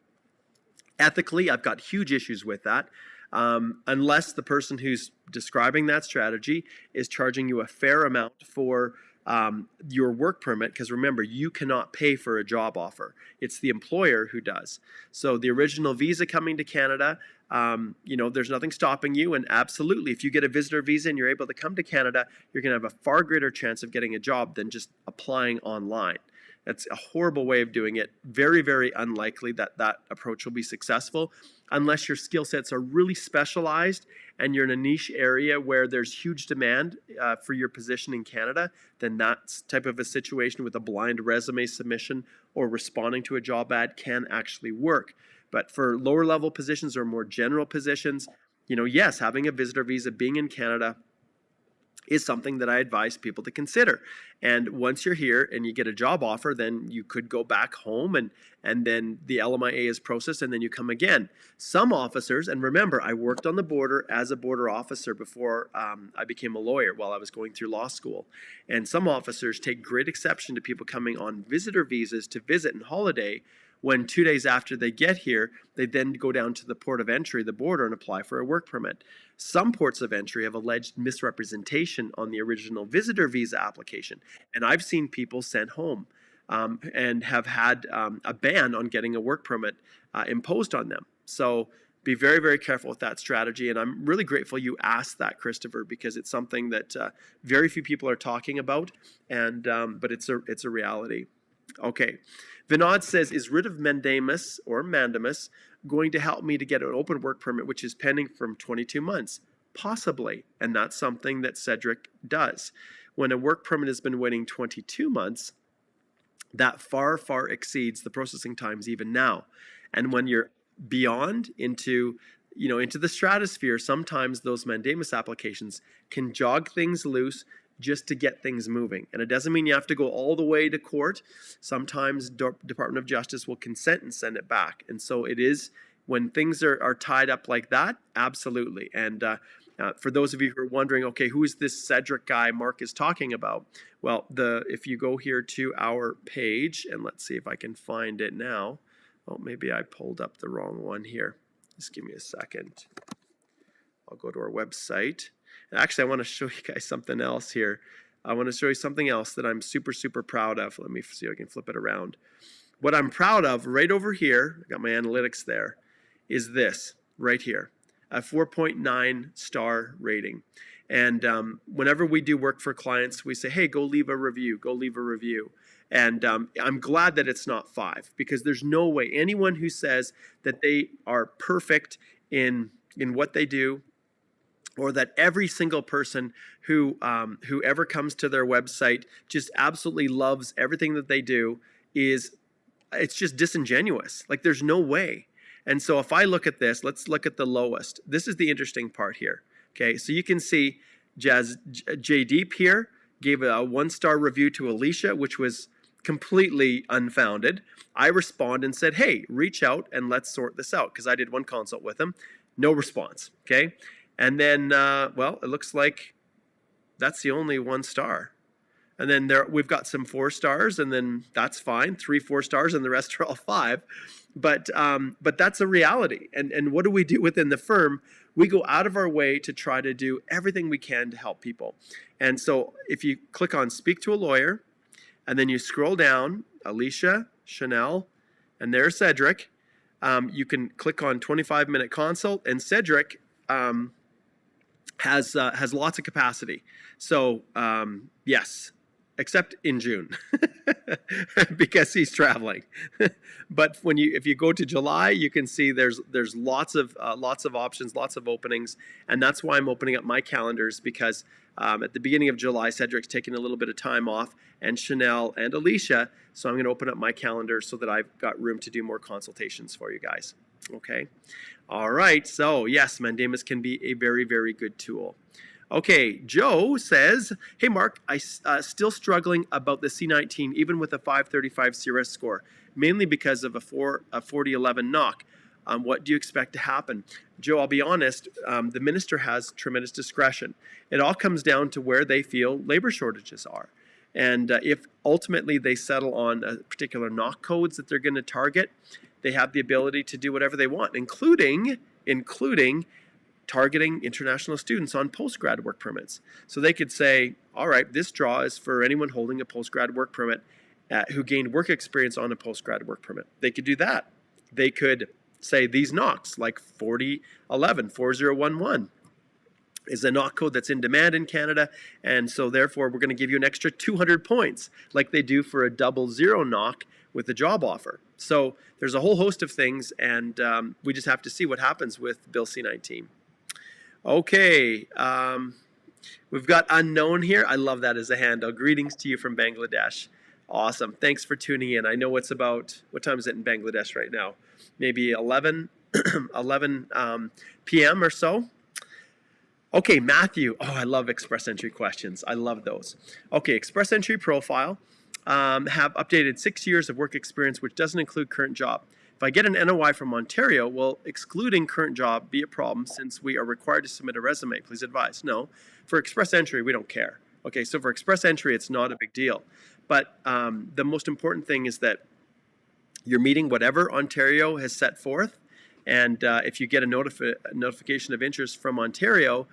Ethically, I've got huge issues with that. Unless the person who's describing that strategy is charging you a fair amount for your work permit, because remember, you cannot pay for a job offer. It's the employer who does. So the original visa coming to Canada, there's nothing stopping you. And absolutely, if you get a visitor visa and you're able to come to Canada, you're going to have a far greater chance of getting a job than just applying online. That's a horrible way of doing it. Very, very unlikely that that approach will be successful unless your skill sets are really specialized and you're in a niche area where there's huge demand for your position in Canada. Then that type of a situation with a blind resume submission or responding to a job ad can actually work. But for lower level positions or more general positions, yes, having a visitor visa, being in Canada, is something that I advise people to consider. And once you're here and you get a job offer, then you could go back home and then the LMIA is processed and then you come again. Some officers, and remember, I worked on the border as a border officer before I became a lawyer while I was going through law school. And some officers take great exception to people coming on visitor visas to visit and holiday, when 2 days after they get here, they then go down to the port of entry, the border, and apply for a work permit. Some ports of entry have alleged misrepresentation on the original visitor visa application, and I've seen people sent home and have had a ban on getting a work permit imposed on them. So be very, very careful with that strategy, and I'm really grateful you asked that, Christopher, because it's something that very few people are talking about, and but it's a reality. Okay. Vinod says, is writ of Mandamus or Mandamus going to help me to get an open work permit, which is pending from 22 months? Possibly. And that's something that Cedric does. When a work permit has been waiting 22 months, that far, far exceeds the processing times even now. And when you're beyond into the stratosphere, sometimes those Mandamus applications can jog things loose just to get things moving. And it doesn't mean you have to go all the way to court. Sometimes Department of Justice will consent and send it back. And so it is, when things are tied up like that, absolutely. And for those of you who are wondering, okay, who is this Cedric guy Mark is talking about? Well, if you go here to our page, and let's see if I can find it now. Oh, maybe I pulled up the wrong one here. Just give me a second. I'll go to our website. Actually, I want to show you guys something else here. I want to show you something else that I'm super, super proud of. Let me see if I can flip it around. What I'm proud of right over here, I got my analytics there, is this right here, a 4.9 star rating. And whenever we do work for clients, we say, hey, go leave a review, go leave a review. And I'm glad that it's not 5, because there's no way anyone who says that they are perfect in what they do, or that every single person who ever comes to their website just absolutely loves everything that they do, it's just disingenuous. Like, there's no way. And so if I look at this, let's look at the lowest. This is the interesting part here. Okay, so you can see J Deep here gave a 1-star review to Alicia, which was completely unfounded. I respond and said, hey, reach out and let's sort this out, because I did one consult with him. No response. Okay, and then well, it looks like that's the only 1 star. And then we've got some 4 stars, and then that's fine. 3 4 stars, and the rest are all 5. But that's a reality. And what do we do within the firm? We go out of our way to try to do everything we can to help people. And so if you click on Speak to a Lawyer, and then you scroll down, Alicia, Chanel, and there's Cedric. You can click on 25-minute consult, and Cedric has lots of capacity. So yes, except in June because he's traveling. But if you go to July, you can see there's lots of options, lots of openings, and that's why I'm opening up my calendars, because at the beginning of July, Cedric's taking a little bit of time off, and Chanel and Alicia. So I'm going to open up my calendar so that I've got room to do more consultations for you guys. Okay. All right. So yes, Mandamus can be a very, very good tool. Okay, Joe says, hey, Mark, I still struggling about the C19, even with a 535 CRS score, mainly because of a 4011 knock. What do you expect to happen? Joe, I'll be honest, the minister has tremendous discretion. It all comes down to where they feel labor shortages are. And if ultimately they settle on a particular knock codes that they're going to target, they have the ability to do whatever they want, including targeting international students on postgrad work permits. So they could say, all right, this draw is for anyone holding a postgrad work permit who gained work experience on a postgrad work permit. They could do that. They could say these knocks, like 4011, 4011, is a knock code that's in demand in Canada, and so therefore we're going to give you an extra 200 points, like they do for a 00 knock with a job offer. So there's a whole host of things, and we just have to see what happens with Bill C-19. Okay, we've got unknown here. I love that as a handle. Greetings to you from Bangladesh. Awesome. Thanks for tuning in. I know it's about, what time is it in Bangladesh right now? Maybe 11 p.m. or so. Okay, Matthew. Oh, I love express entry questions. I love those. Okay, express entry profile. Have updated 6 years of work experience, which doesn't include current job. If I get an NOI from Ontario, will excluding current job be a problem since we are required to submit a resume? Please advise. No. For express entry, we don't care. Okay, so for express entry, it's not a big deal. But the most important thing is that you're meeting whatever Ontario has set forth. And if you get a notification of interest from Ontario,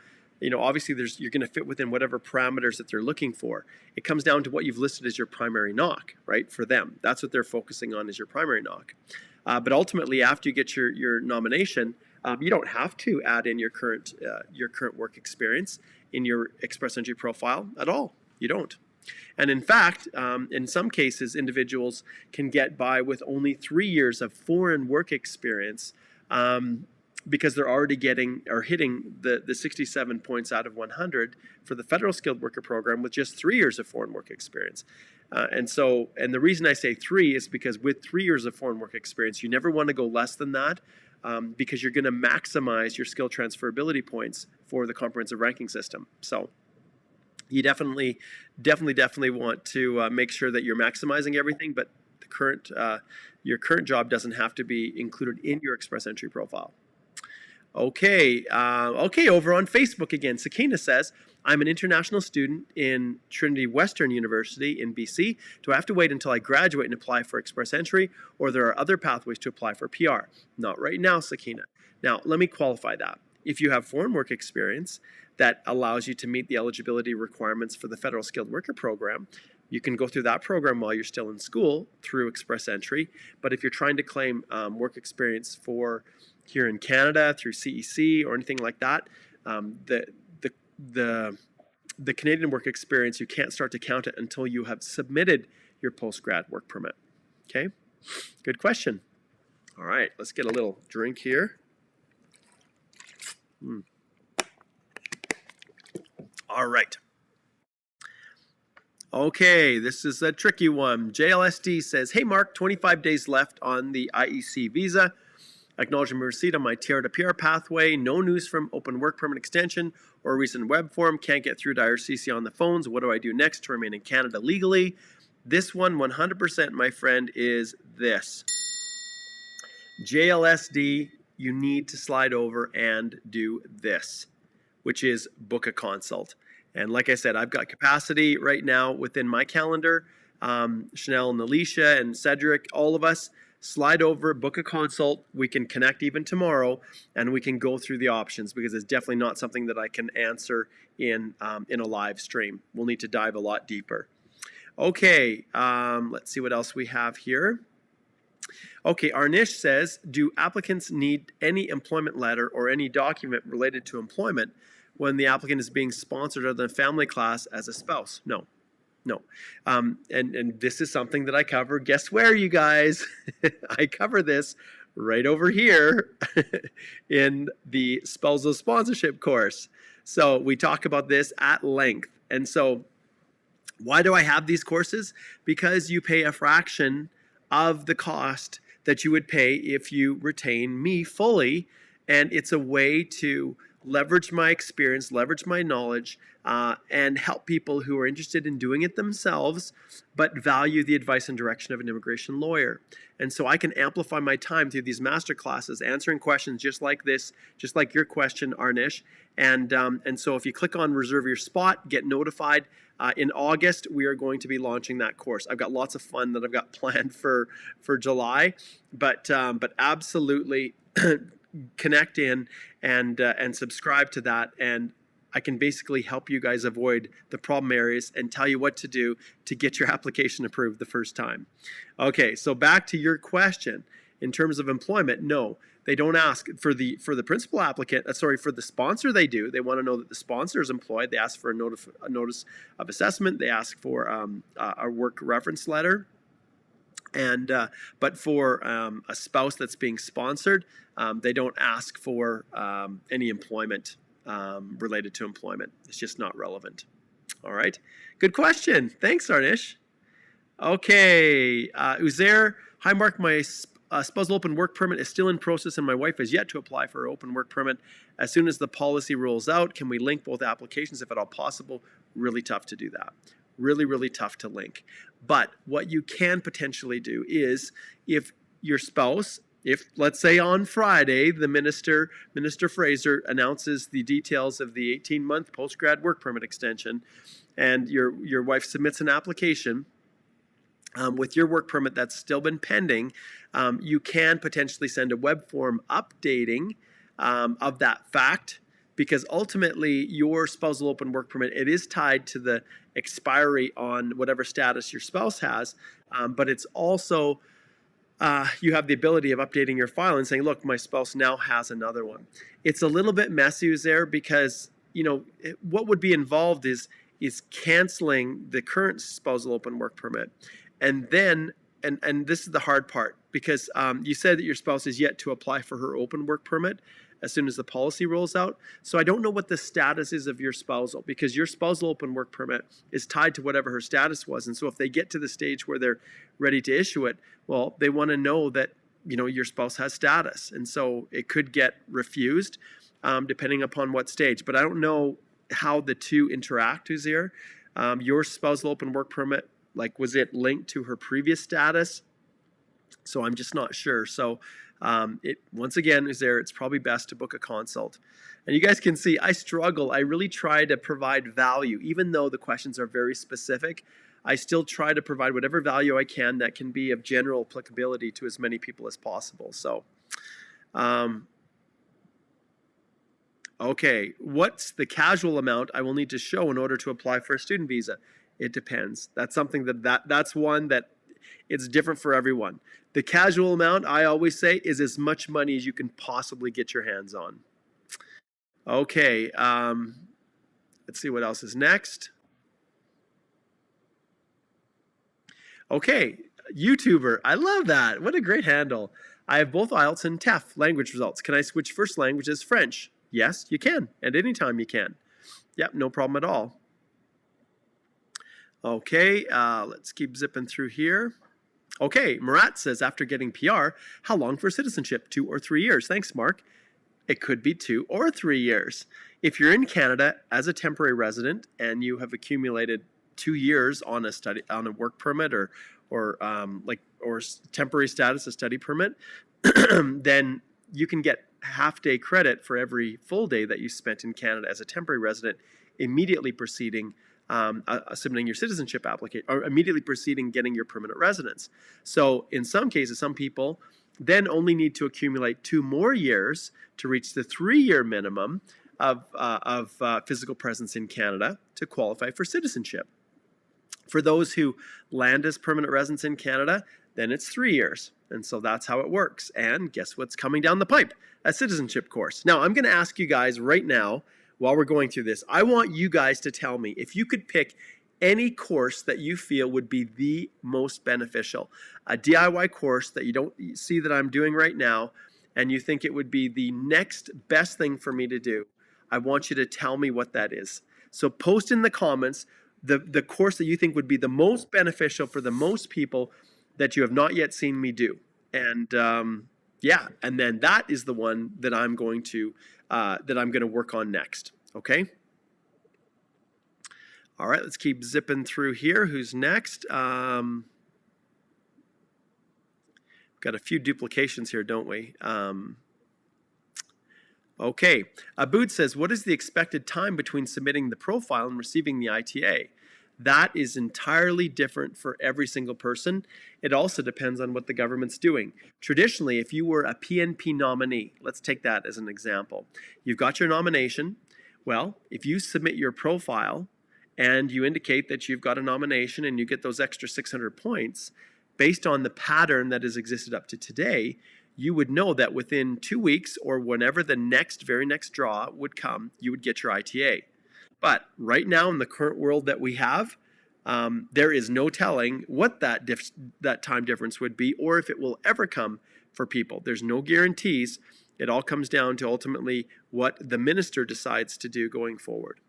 obviously you're going to fit within whatever parameters that they're looking for. It comes down to what you've listed as your primary knock, right, for them. That's what they're focusing on, is your primary knock. But ultimately, after you get your nomination, you don't have to add in your current work experience in your express entry profile at all. You don't. And in fact, in some cases, individuals can get by with only 3 years of foreign work experience because they're already hitting the 67 points out of 100 for the federal skilled worker program with just 3 years of foreign work experience. And the reason I say 3 is because with 3 years of foreign work experience, you never want to go less than that because you're going to maximize your skill transferability points for the comprehensive ranking system. So you definitely want to make sure that you're maximizing everything, but your current job doesn't have to be included in your express entry profile. Okay, over on Facebook again, Sakina says, I'm an international student in Trinity Western University in BC. Do I have to wait until I graduate and apply for express entry, or there are other pathways to apply for PR? Not right now, Sakina. Now, let me qualify that. If you have foreign work experience that allows you to meet the eligibility requirements for the Federal Skilled Worker Program, you can go through that program while you're still in school through express entry. But if you're trying to claim work experience for here in Canada through CEC or anything like that, the Canadian work experience, you can't start to count it until you have submitted your postgrad work permit. Okay, good question. All right, let's get a little drink here. All right. Okay, this is a tricky one. JLSD says, hey Mark, 25 days left on the IEC visa. Acknowledgement receipt on my TR to PR pathway. No news from open work permit extension or recent web form. Can't get through to IRCC on the phones. What do I do next to remain in Canada legally? This one, 100%, my friend, is this. JLSD, you need to slide over and do this, which is book a consult. And like I said, I've got capacity right now within my calendar. Chanel and Alicia and Cedric, all of us, slide over, book a consult. We can connect even tomorrow, and we can go through the options, because it's definitely not something that I can answer in a live stream. We'll need to dive a lot deeper. Okay, let's see what else we have here. Okay, Arnish says, do applicants need any employment letter or any document related to employment when the applicant is being sponsored other than family class as a spouse? No. No. And this is something that I cover. Guess where, you guys? I cover this right over here in the Spousal Sponsorship course. So we talk about this at length. And so why do I have these courses? Because you pay a fraction of the cost that you would pay if you retain me fully. And it's a way to leverage my experience, leverage my knowledge, and help people who are interested in doing it themselves, but value the advice and direction of an immigration lawyer. And so I can amplify my time through these master classes, answering questions just like this, just like your question, Arnish. And so if you click on reserve your spot, get notified. In August, we are going to be launching that course. I've got lots of fun that I've got planned for July, but absolutely connect in and subscribe to that, and I can basically help you guys avoid the problem areas and tell you what to do to get your application approved the first time. Okay, so back to your question. In terms of employment, no, they don't ask for the principal applicant. For the sponsor, they do. They want to know that the sponsor is employed. They ask for a notice of assessment. They ask for a work reference letter. And but for a spouse that's being sponsored, they don't ask for any employment related to employment. It's just not relevant. All right. Good question. Thanks, Arnish. Okay. Uzair, hi, Mark. My spousal open work permit is still in process, and my wife has yet to apply for her open work permit. As soon as the policy rolls out, can we link both applications if at all possible? Really tough to do that. Really, really tough to link. But what you can potentially do is, if your spouse, if let's say on Friday, the Minister Fraser announces the details of the 18-month post-grad work permit extension, and your wife submits an application with your work permit that's still been pending, you can potentially send a web form updating of that fact, because ultimately your spousal open work permit, it is tied to the expiry on whatever status your spouse has, but it's also you have the ability of updating your file and saying, look, my spouse now has another one. It's a little bit messy there, because what would be involved is canceling the current spousal open work permit, and then and this is the hard part, because you said that your spouse is yet to apply for her open work permit as soon as the policy rolls out. So I don't know what the status is of your spousal, because your spousal open work permit is tied to whatever her status was. And so if they get to the stage where they're ready to issue it, well, they want to know that your spouse has status. And so it could get refused depending upon what stage. But I don't know how the two interact, Uzair. Your spousal open work permit, was it linked to her previous status? So I'm just not sure. So once again, Uzair, it's probably best to book a consult. And you guys can see I struggle. I really try to provide value. Even though the questions are very specific, I still try to provide whatever value I can that can be of general applicability to as many people as possible. So, okay, what's the casual amount I will need to show in order to apply for a student visa? It depends. That's something that's one that it's different for everyone. The casual amount, I always say, is as much money as you can possibly get your hands on. Okay, let's see what else is next. Okay, YouTuber, I love that. What a great handle. I have both IELTS and TEF language results. Can I switch first language as French? Yes, you can, and anytime you can. Yep, no problem at all. Okay, let's keep zipping through here. Okay, Murat says, after getting PR, how long for citizenship? 2 or 3 years? Thanks, Mark. It could be 2 or 3 years. If you're in Canada as a temporary resident and you have accumulated 2 years on a work permit or temporary status, a study permit, then you can get half-day credit for every full day that you spent in Canada as a temporary resident, immediately preceding submitting your citizenship application, or immediately preceding getting your permanent residence. So in some cases, some people then only need to accumulate 2 more years to reach the 3-year minimum of physical presence in Canada to qualify for citizenship. For those who land as permanent residents in Canada, then it's 3 years. And so that's how it works. And guess what's coming down the pipe? A citizenship course. Now, I'm going to ask you guys right now, while we're going through this, I want you guys to tell me if you could pick any course that you feel would be the most beneficial. A DIY course that you don't see that I'm doing right now, and you think it would be the next best thing for me to do. I want you to tell me what that is. So post in the comments the course that you think would be the most beneficial for the most people that you have not yet seen me do. And yeah, and then that is the one that I'm going to work on next. Okay. All right, let's keep zipping through here. Who's next? Got a few duplications here, don't we? Okay. Abood says, what is the expected time between submitting the profile and receiving the ITA? That is entirely different for every single person. It also depends on what the government's doing. Traditionally, if you were a PNP nominee, let's take that as an example. You've got your nomination. Well, if you submit your profile and you indicate that you've got a nomination and you get those extra 600 points, based on the pattern that has existed up to today, you would know that within 2 weeks or whenever the very next draw would come, you would get your ITA. But right now in the current world that we have, there is no telling what that time difference would be or if it will ever come for people. There's no guarantees. It all comes down to ultimately what the minister decides to do going forward.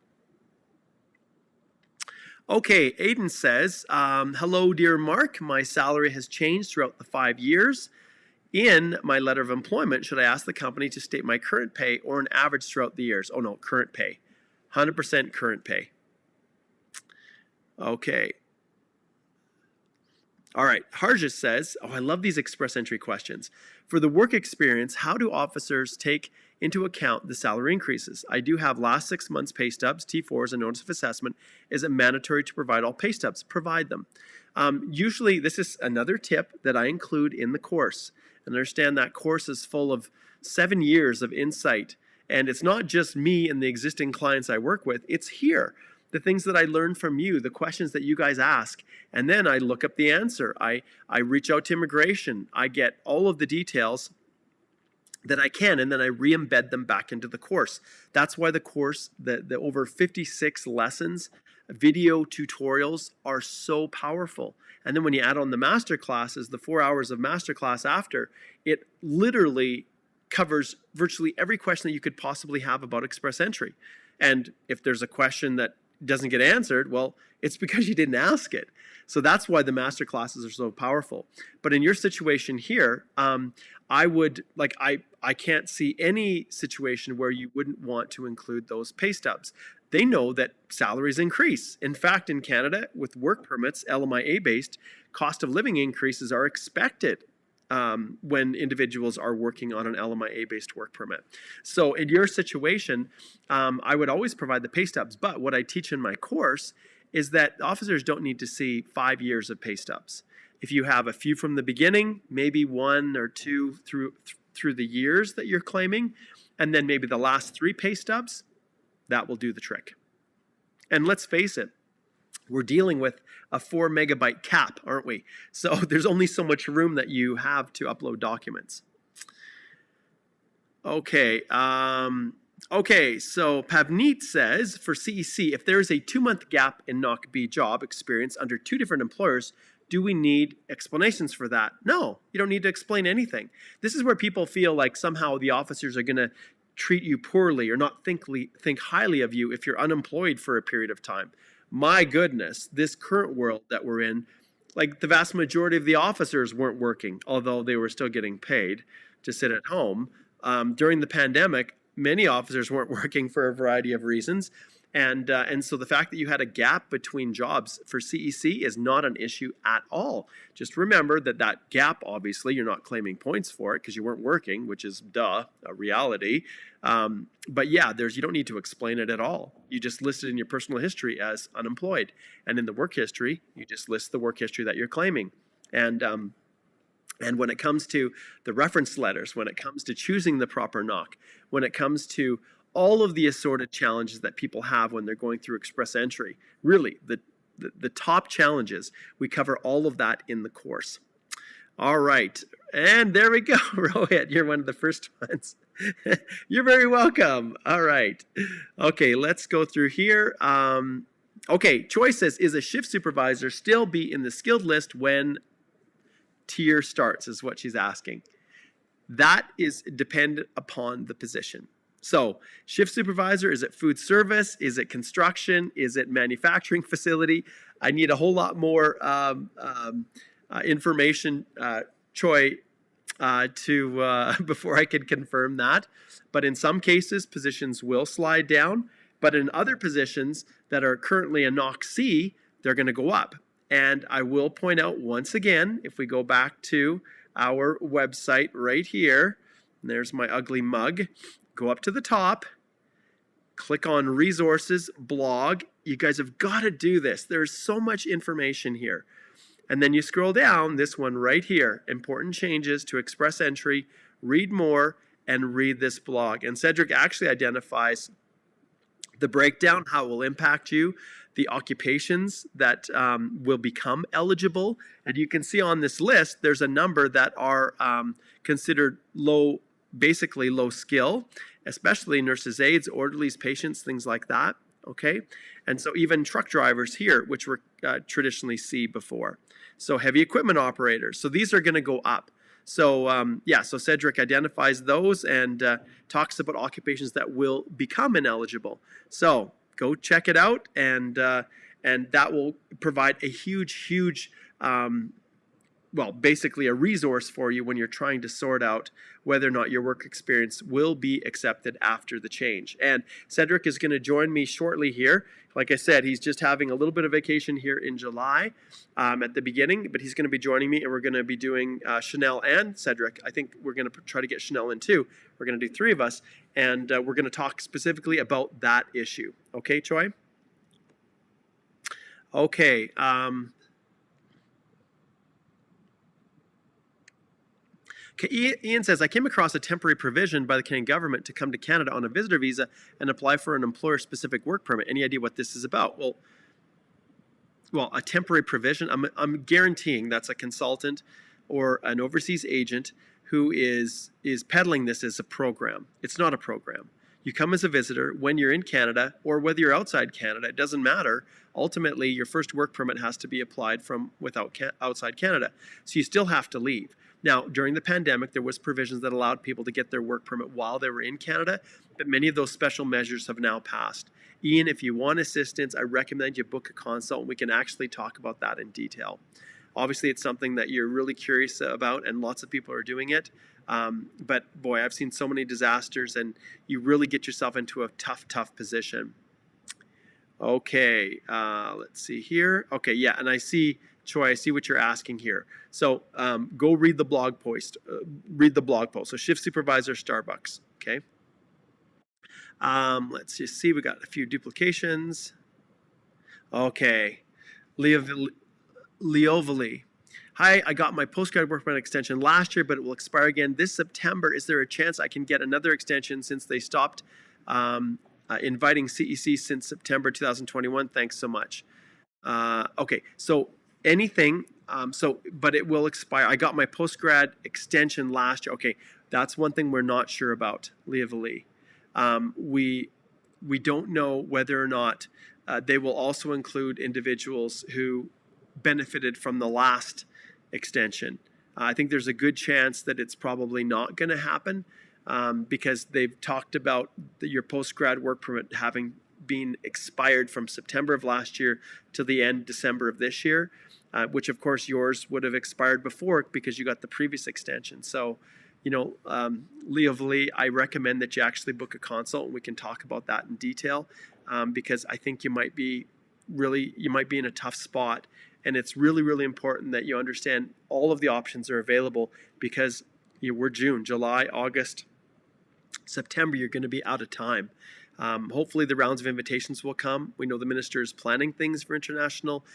Okay, Aiden says, hello, dear Mark. My salary has changed throughout the 5 years. In my letter of employment, should I ask the company to state my current pay or an average throughout the years? Oh, no, current pay. 100% current pay. Okay. All right, Harjit says, oh, I love these express entry questions. For the work experience, how do officers take into account the salary increases? I do have last 6 months pay stubs, T4s, and notice of assessment. Is it mandatory to provide all pay stubs? Provide them. Usually, this is another tip that I include in the course. And understand that course is full of 7 years of insight. And it's not just me and the existing clients I work with. It's here. The things that I learn from you, the questions that you guys ask, and then I look up the answer. I reach out to immigration. I get all of the details that I can, and then I re-embed them back into the course. That's why the course, the over 56 lessons, video tutorials are so powerful. And then when you add on the master classes, the 4 hours of master class after, it literally covers virtually every question that you could possibly have about express entry. And if there's a question that doesn't get answered, well, it's because you didn't ask it. So that's why the master classes are so powerful. But in your situation here, I can't see any situation where you wouldn't want to include those pay stubs. They know that salaries increase. In fact, in Canada, with work permits, LMIA-based, cost of living increases are expected when individuals are working on an LMIA-based work permit. So in your situation, I would always provide the pay stubs. But what I teach in my course is that officers don't need to see 5 years of pay stubs. If you have a few from the beginning, maybe 1 or 2 through the years that you're claiming, and then maybe the last 3 pay stubs, that will do the trick. And let's face it, we're dealing with a 4 megabyte cap, aren't we? So there's only so much room that you have to upload documents. Okay. Okay, so Pavneet says, for CEC, if there is a 2-month gap in NOC B job experience under 2 different employers, do we need explanations for that? No, you don't need to explain anything. This is where people feel like somehow the officers are going to treat you poorly or not think highly of you if you're unemployed for a period of time. My goodness, this current world that we're in, like the vast majority of the officers weren't working, although they were still getting paid to sit at home. During the pandemic, many officers weren't working for a variety of reasons. And so the fact that you had a gap between jobs for CEC is not an issue at all. Just remember that that gap, obviously, you're not claiming points for it because you weren't working, which is, a reality. But yeah, you don't need to explain it at all. You just list it in your personal history as unemployed. And in the work history, you just list the work history that you're claiming. And when it comes to the reference letters, when it comes to choosing the proper knock, when it comes to all of the assorted challenges that people have when they're going through express entry, really, the top challenges, we cover all of that in the course. All right, and there we go, Rohit, you're one of the first ones. You're very welcome. All right. Okay, let's go through here. Okay, Choi says, is a shift supervisor still be in the skilled list when tier starts, is what she's asking. That is dependent upon the position. So shift supervisor, is it food service? Is it construction? Is it manufacturing facility? I need a whole lot more information, Choi, before I can confirm that. But in some cases, positions will slide down. But in other positions that are currently a knock C, they're going to go up. And I will point out once again, if we go back to our website right here, and there's my ugly mug, go up to the top, click on resources, blog. You guys have got to do this. There's so much information here. And then you scroll down, this one right here, important changes to express entry, read more, and read this blog. And Cedric actually identifies the breakdown, how it will impact you, the occupations that will become eligible. And you can see on this list, there's a number that are considered basically low skill, especially nurses' aides, orderlies, patients, things like that. Okay, and so even truck drivers here, which were traditionally C before. So heavy equipment operators. So these are going to go up. So so Cedric identifies those and talks about occupations that will become ineligible. So go check it out, and that will provide a huge basically a resource for you when you're trying to sort out whether or not your work experience will be accepted after the change. And Cedric is going to join me shortly here. Like I said, he's just having a little bit of vacation here in July at the beginning, but he's going to be joining me, and we're going to be doing Chanel and Cedric. I think we're going to try to get Chanel in too. We're going to do 3 of us, and we're going to talk specifically about that issue. Okay, Choi? Okay. Ian says, I came across a temporary provision by the Canadian government to come to Canada on a visitor visa and apply for an employer-specific work permit. Any idea what this is about? Well, a temporary provision, I'm guaranteeing that's a consultant or an overseas agent who is peddling this as a program. It's not a program. You come as a visitor when you're in Canada, or whether you're outside Canada, it doesn't matter. Ultimately, your first work permit has to be applied from outside Canada. So you still have to leave. Now, during the pandemic, there was provisions that allowed people to get their work permit while they were in Canada, but many of those special measures have now passed. Ian, if you want assistance, I recommend you book a consult, and we can actually talk about that in detail. Obviously, it's something that you're really curious about, and lots of people are doing it. But boy, I've seen so many disasters, and you really get yourself into a tough position. Okay, let's see here. Okay, yeah, and I see, Choi, I see what you're asking here. So go read the blog post. So shift supervisor, Starbucks. Okay. Let's just see. We got a few duplications. Okay. Leovali. Hi, I got my postgrad work permit extension last year, but it will expire again this September. Is there a chance I can get another extension since they stopped inviting CEC since September 2021? Thanks so much. Okay, so anything, but it will expire. I got my postgrad extension last year. Okay, that's one thing we're not sure about, Leovali. We don't know whether or not they will also include individuals who benefited from the last extension. I think there's a good chance that it's probably not going to happen. because they've talked about your post-grad work permit having been expired from September of last year to the end December of this year, which of course yours would have expired before because you got the previous extension. So, Leovely, I recommend that you actually book a consult, and we can talk about that in detail, because I think you might be in a tough spot, and it's really, really important that you understand all of the options are available, because we're June, July, August, September, you're going to be out of time. Hopefully the rounds of invitations will come. We know the minister is planning things for international,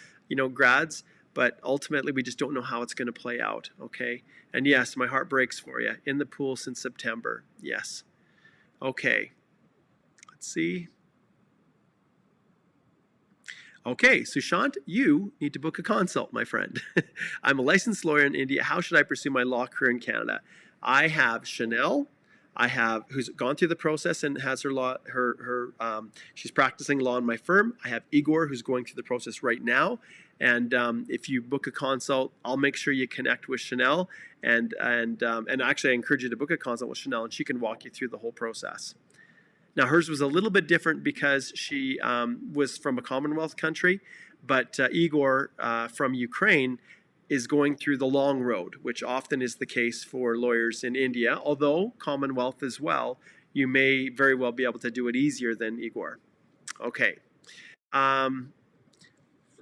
grads, but ultimately we just don't know how it's going to play out, okay? And yes, my heart breaks for you. In the pool since September, yes. Okay, let's see. Okay, Sushant, you need to book a consult, my friend. I'm a licensed lawyer in India. How should I pursue my law career in Canada? I have Chanel, who's gone through the process and has her law, she's practicing law in my firm. I have Igor, who's going through the process right now. And if you book a consult, I'll make sure you connect with Chanel. And actually, I encourage you to book a consult with Chanel, and she can walk you through the whole process. Now, hers was a little bit different because she was from a Commonwealth country, but Igor from Ukraine is going through the long road, which often is the case for lawyers in India, although Commonwealth as well, you may very well be able to do it easier than Igor. Okay.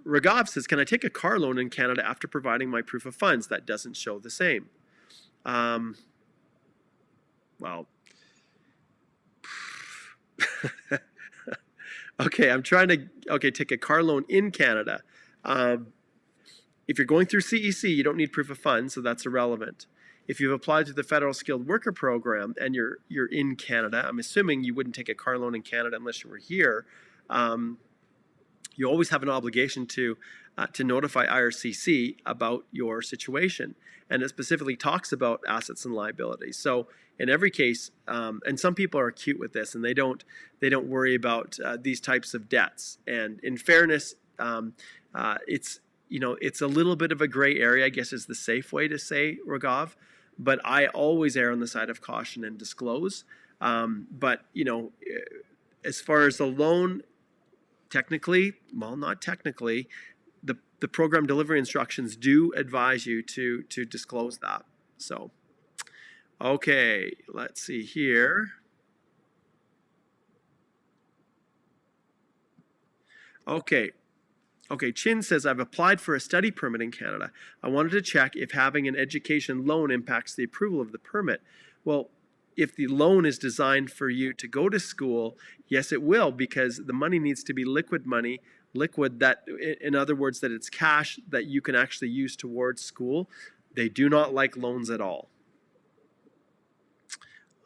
Ragav says, can I take a car loan in Canada after providing my proof of funds? That doesn't show the same. Well, okay, I'm trying to, take a car loan in Canada. If you're going through CEC, you don't need proof of funds, so that's irrelevant. If you've applied to the Federal Skilled Worker Program and you're in Canada, I'm assuming you wouldn't take a car loan in Canada unless you were here. You always have an obligation to notify IRCC about your situation, and it specifically talks about assets and liabilities. So in every case, and some people are acute with this, and they don't worry about these types of debts. And in fairness, it's a little bit of a gray area, I guess is the safe way to say, Ragav. But I always err on the side of caution and disclose. But as far as the loan, technically, well, not technically, the program delivery instructions do advise you to disclose that. So, okay, let's see here. Okay, Chin says, I've applied for a study permit in Canada. I wanted to check if having an education loan impacts the approval of the permit. Well, if the loan is designed for you to go to school, yes, it will, because the money needs to be liquid money, that, in other words, that it's cash that you can actually use towards school. They do not like loans at all.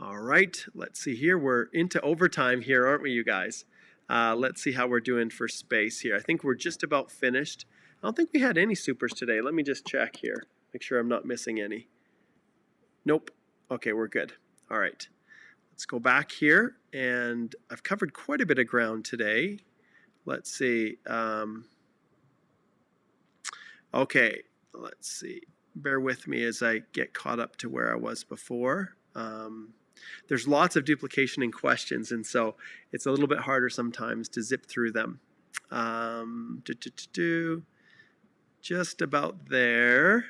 All right, let's see here. We're into overtime here, aren't we, you guys? Let's see how we're doing for space here. I think we're just about finished. I don't think we had any supers today. Let me just check here. Make sure I'm not missing any. Nope. Okay, we're good. All right. Let's go back here. And I've covered quite a bit of ground today. Let's see. Okay, let's see. Bear with me as I get caught up to where I was before. There's lots of duplication in questions, and so it's a little bit harder sometimes to zip through them. Just about there.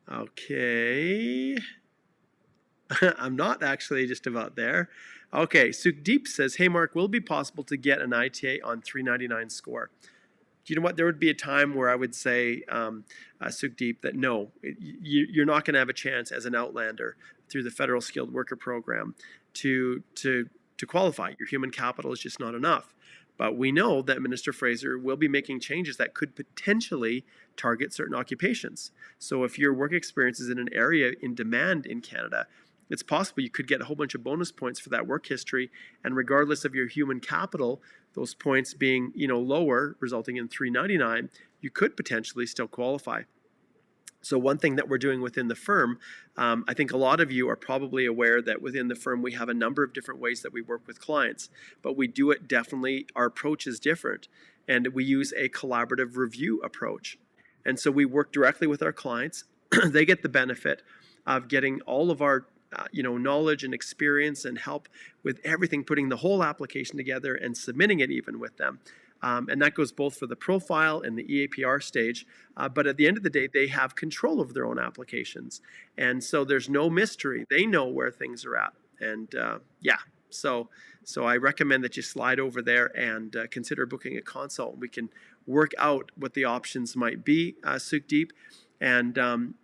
Okay. I'm not actually just about there. Okay, Sukdeep says, hey Mark, will it be possible to get an ITA on 399 score? Do you know what? There would be a time where I would say, Sukdeep, that no, you're not going to have a chance as an outlander through the Federal Skilled Worker Program to qualify. Your human capital is just not enough. But we know that Minister Fraser will be making changes that could potentially target certain occupations. So if your work experience is in an area in demand in Canada, it's possible you could get a whole bunch of bonus points for that work history, and regardless of your human capital, those points being lower, resulting in 399, you could potentially still qualify. So one thing that we're doing within the firm, I think a lot of you are probably aware that within the firm we have a number of different ways that we work with clients, but we do it definitely, our approach is different, and we use a collaborative review approach. And so we work directly with our clients. They get the benefit of getting all of our knowledge and experience and help with everything, putting the whole application together and submitting it even with them. And that goes both for the profile and the EAPR stage. But at the end of the day, they have control over their own applications. And so there's no mystery. They know where things are at. And so I recommend that you slide over there and consider booking a consult. We can work out what the options might be, Sukhdeep. And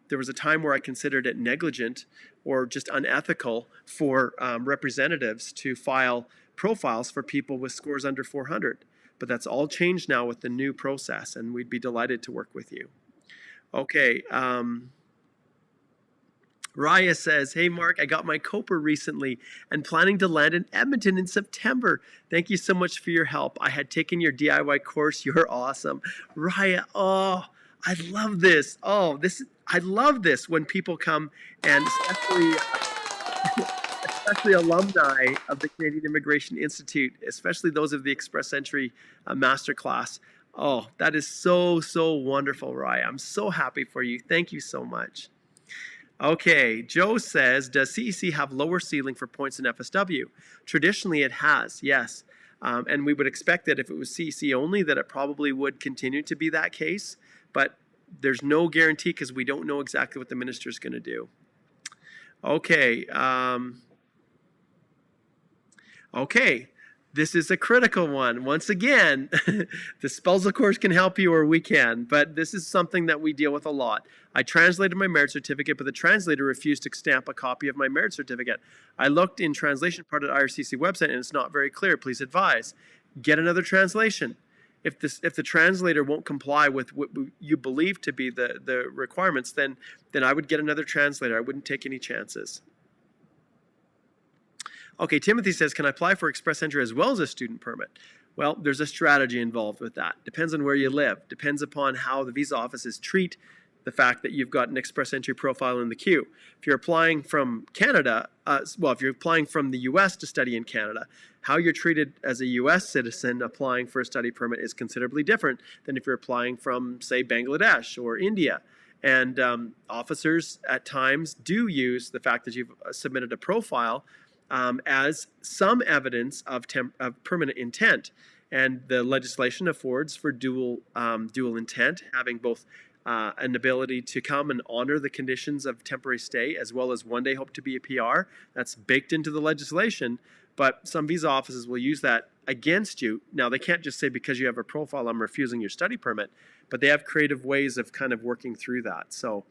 there was a time where I considered it negligent or just unethical for representatives to file profiles for people with scores under 400. But that's all changed now with the new process, and we'd be delighted to work with you. Okay. Raya says, hey, Mark, I got my COPA recently and planning to land in Edmonton in September. Thank you so much for your help. I had taken your DIY course. You're awesome. Raya, oh, I love this. I love this when people come, and especially alumni of the Canadian Immigration Institute, especially those of the Express Entry Masterclass. Oh, that is so, so wonderful, Raya. I'm so happy for you. Thank you so much. Okay, Joe says, does CEC have lower ceiling for points in FSW? Traditionally, it has, yes. And we would expect that if it was CEC only, that it probably would continue to be that case. But there's no guarantee because we don't know exactly what the minister is going to do. Okay. Okay. This is a critical one. Once again, the spousal course can help you or we can, but this is something that we deal with a lot. I translated my marriage certificate, but the translator refused to stamp a copy of my marriage certificate. I looked in translation part of the IRCC website and it's not very clear. Please advise. Get another translation. If the translator won't comply with what you believe to be the requirements, then I would get another translator. I wouldn't take any chances. Okay, Timothy says, can I apply for express entry as well as a student permit? Well, there's a strategy involved with that. Depends on where you live. Depends upon how the visa offices treat the fact that you've got an express entry profile in the queue. If you're applying from Canada, if you're applying from the U.S. to study in Canada, how you're treated as a U.S. citizen applying for a study permit is considerably different than if you're applying from, say, Bangladesh or India. And officers at times do use the fact that you've submitted a profile as some evidence of permanent intent. And the legislation affords for dual intent, having both an ability to come and honor the conditions of temporary stay, as well as one day hope to be a PR. That's baked into the legislation, but some visa offices will use that against you. Now, they can't just say, because you have a profile, I'm refusing your study permit, but they have creative ways of kind of working through that. So,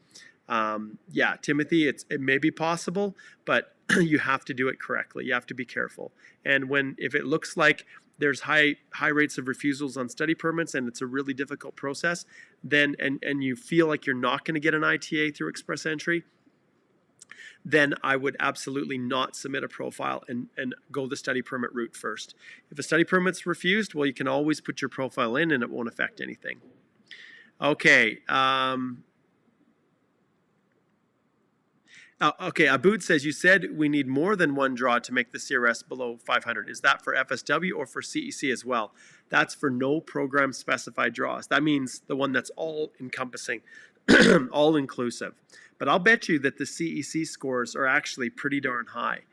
yeah, Timothy, it may be possible, but you have to do it correctly. You have to be careful. And if it looks like there's high rates of refusals on study permits and it's a really difficult process, then and you feel like you're not going to get an ITA through express entry, then I would absolutely not submit a profile and go the study permit route first. If a study permit's refused, well, you can always put your profile in and it won't affect anything. Okay. Okay, Abood says, you said we need more than one draw to make the CRS below 500. Is that for FSW or for CEC as well? That's for no program specified draws. That means the one that's all encompassing, all inclusive. But I'll bet you that the CEC scores are actually pretty darn high.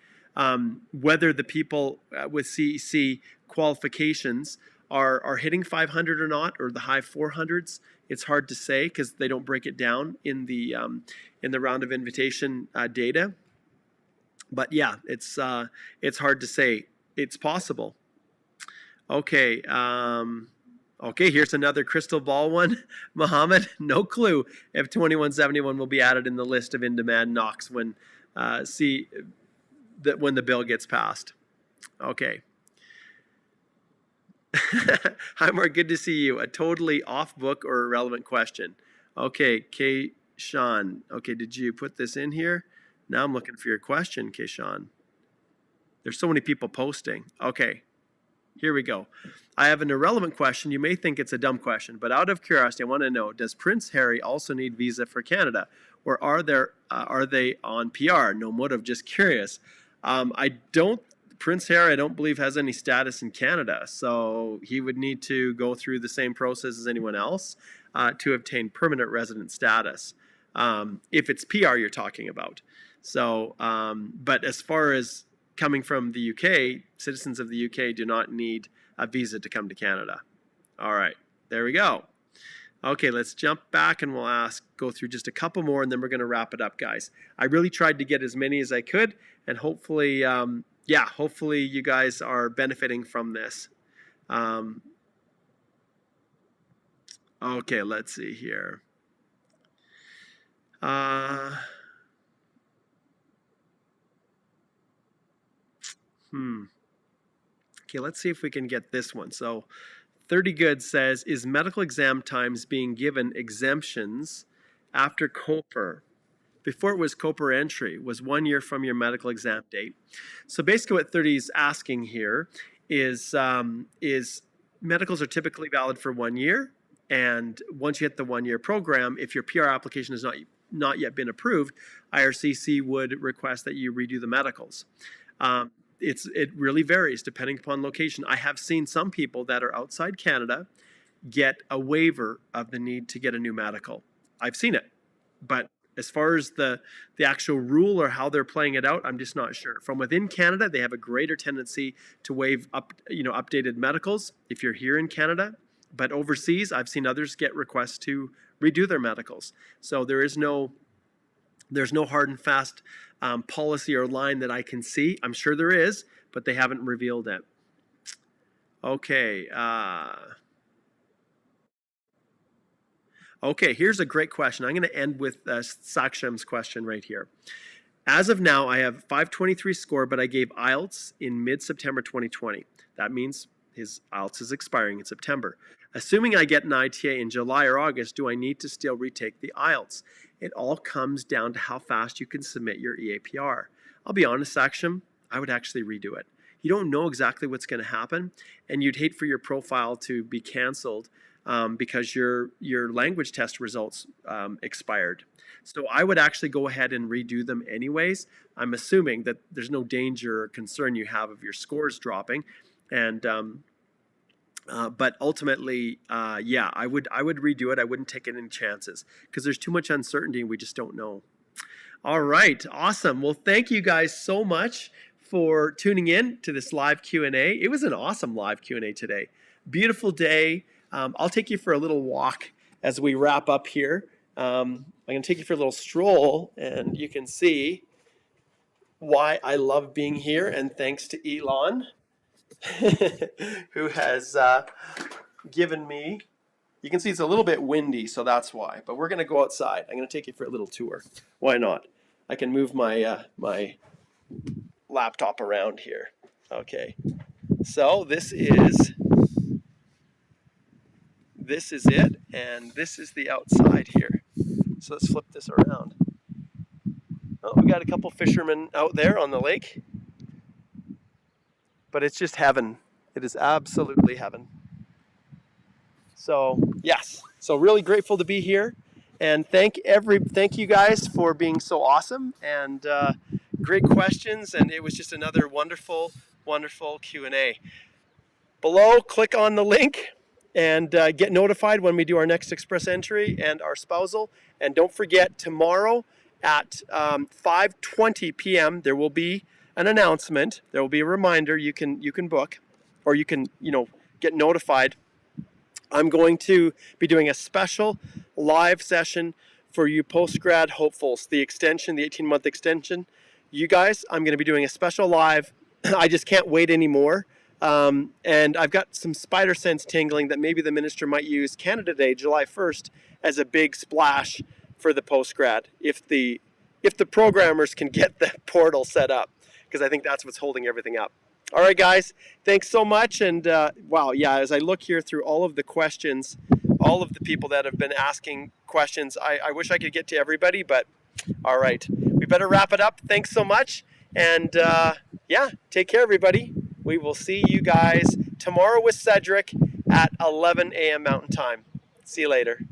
Whether the people with CEC qualifications are hitting 500 or not, or the high 400s, it's hard to say because they don't break it down in the round of invitation data. But yeah, it's hard to say. It's possible. Okay. Okay, here's another crystal ball one. Mohammed, no clue if 2171 will be added in the list of in-demand knocks when the bill gets passed. Okay. Hi, Mark. Good to see you. A totally off-book or irrelevant question. Okay, Keishan. Okay, did you put this in here? Now I'm looking for your question, Keishan. There's so many people posting. Okay, here we go. I have an irrelevant question. You may think it's a dumb question, but out of curiosity, I want to know, does Prince Harry also need visa for Canada? Or are they on PR? No motive, just curious. Prince Harry, I don't believe, has any status in Canada, so he would need to go through the same process as anyone else to obtain permanent resident status, if it's PR you're talking about. So, but as far as coming from the UK, citizens of the UK do not need a visa to come to Canada. All right, there we go. Okay, let's jump back and we'll go through just a couple more, and then we're going to wrap it up, guys. I really tried to get as many as I could, and hopefully, hopefully you guys are benefiting from this. Okay, let's see here. Okay, let's see if we can get this one. So 30 Good says, is medical exam times being given exemptions after COPER? Before it was COPER entry, was 1 year from your medical exam date. So basically what 30 is asking here is medicals are typically valid for 1 year. And once you hit the 1 year program, if your PR application has not yet been approved, IRCC would request that you redo the medicals. It really varies depending upon location. I have seen some people that are outside Canada get a waiver of the need to get a new medical. I've seen it, but as far as the actual rule or how they're playing it out, I'm just not sure. From within Canada, they have a greater tendency to waive updated medicals if you're here in Canada. But overseas, I've seen others get requests to redo their medicals. So there's no hard and fast policy or line that I can see. I'm sure there is, but they haven't revealed it. Okay. Okay, here's a great question. I'm going to end with Saksham's question right here. As of now, I have 523 score, but I gave IELTS in mid-September 2020. That means his IELTS is expiring in September. Assuming I get an ITA in July or August, do I need to still retake the IELTS? It all comes down to how fast you can submit your EAPR. I'll be honest, Saksham, I would actually redo it. You don't know exactly what's going to happen, and you'd hate for your profile to be canceled because your language test results expired. So I would actually go ahead and redo them anyways. I'm assuming that there's no danger or concern you have of your scores dropping, and but ultimately, yeah, I would redo it. I wouldn't take any chances because there's too much uncertainty and we just don't know. All right, awesome. Well, thank you guys so much for tuning in to this live Q&A. It was an awesome live Q&A today. Beautiful day. I'll take you for a little walk as we wrap up here. I'm going to take you for a little stroll, and you can see why I love being here. And thanks to Elon, who has given me, you can see it's a little bit windy, so that's why. But we're going to go outside. I'm going to take you for a little tour. Why not? I can move my my laptop around here. Okay. So this is it, and this is the outside here. So let's flip this around. Oh, we got a couple fishermen out there on the lake. But it's just heaven. It is absolutely heaven. So, yes. So really grateful to be here. And thank you guys for being so awesome and great questions. And it was just another wonderful, wonderful Q&A. Below, click on the link and get notified when we do our next express entry and our spousal. And don't forget, tomorrow at 5:20 p.m. there will be an announcement. There will be a reminder. You can book, or you can get notified. I'm going to be doing a special live session for you post-grad hopefuls, the extension, the 18-month extension. You guys, I'm going to be doing a special live. I just can't wait anymore. And I've got some spider sense tingling that maybe the minister might use Canada Day, July 1st, as a big splash for the post-grad if the programmers can get the portal set up, because I think that's what's holding everything up. All right, guys, thanks so much. And wow, yeah, as I look here through all of the questions, all of the people that have been asking questions, I wish I could get to everybody, but all right, we better wrap it up. Thanks so much. And yeah, take care, everybody. We will see you guys tomorrow with Cedric at 11 a.m. Mountain Time. See you later.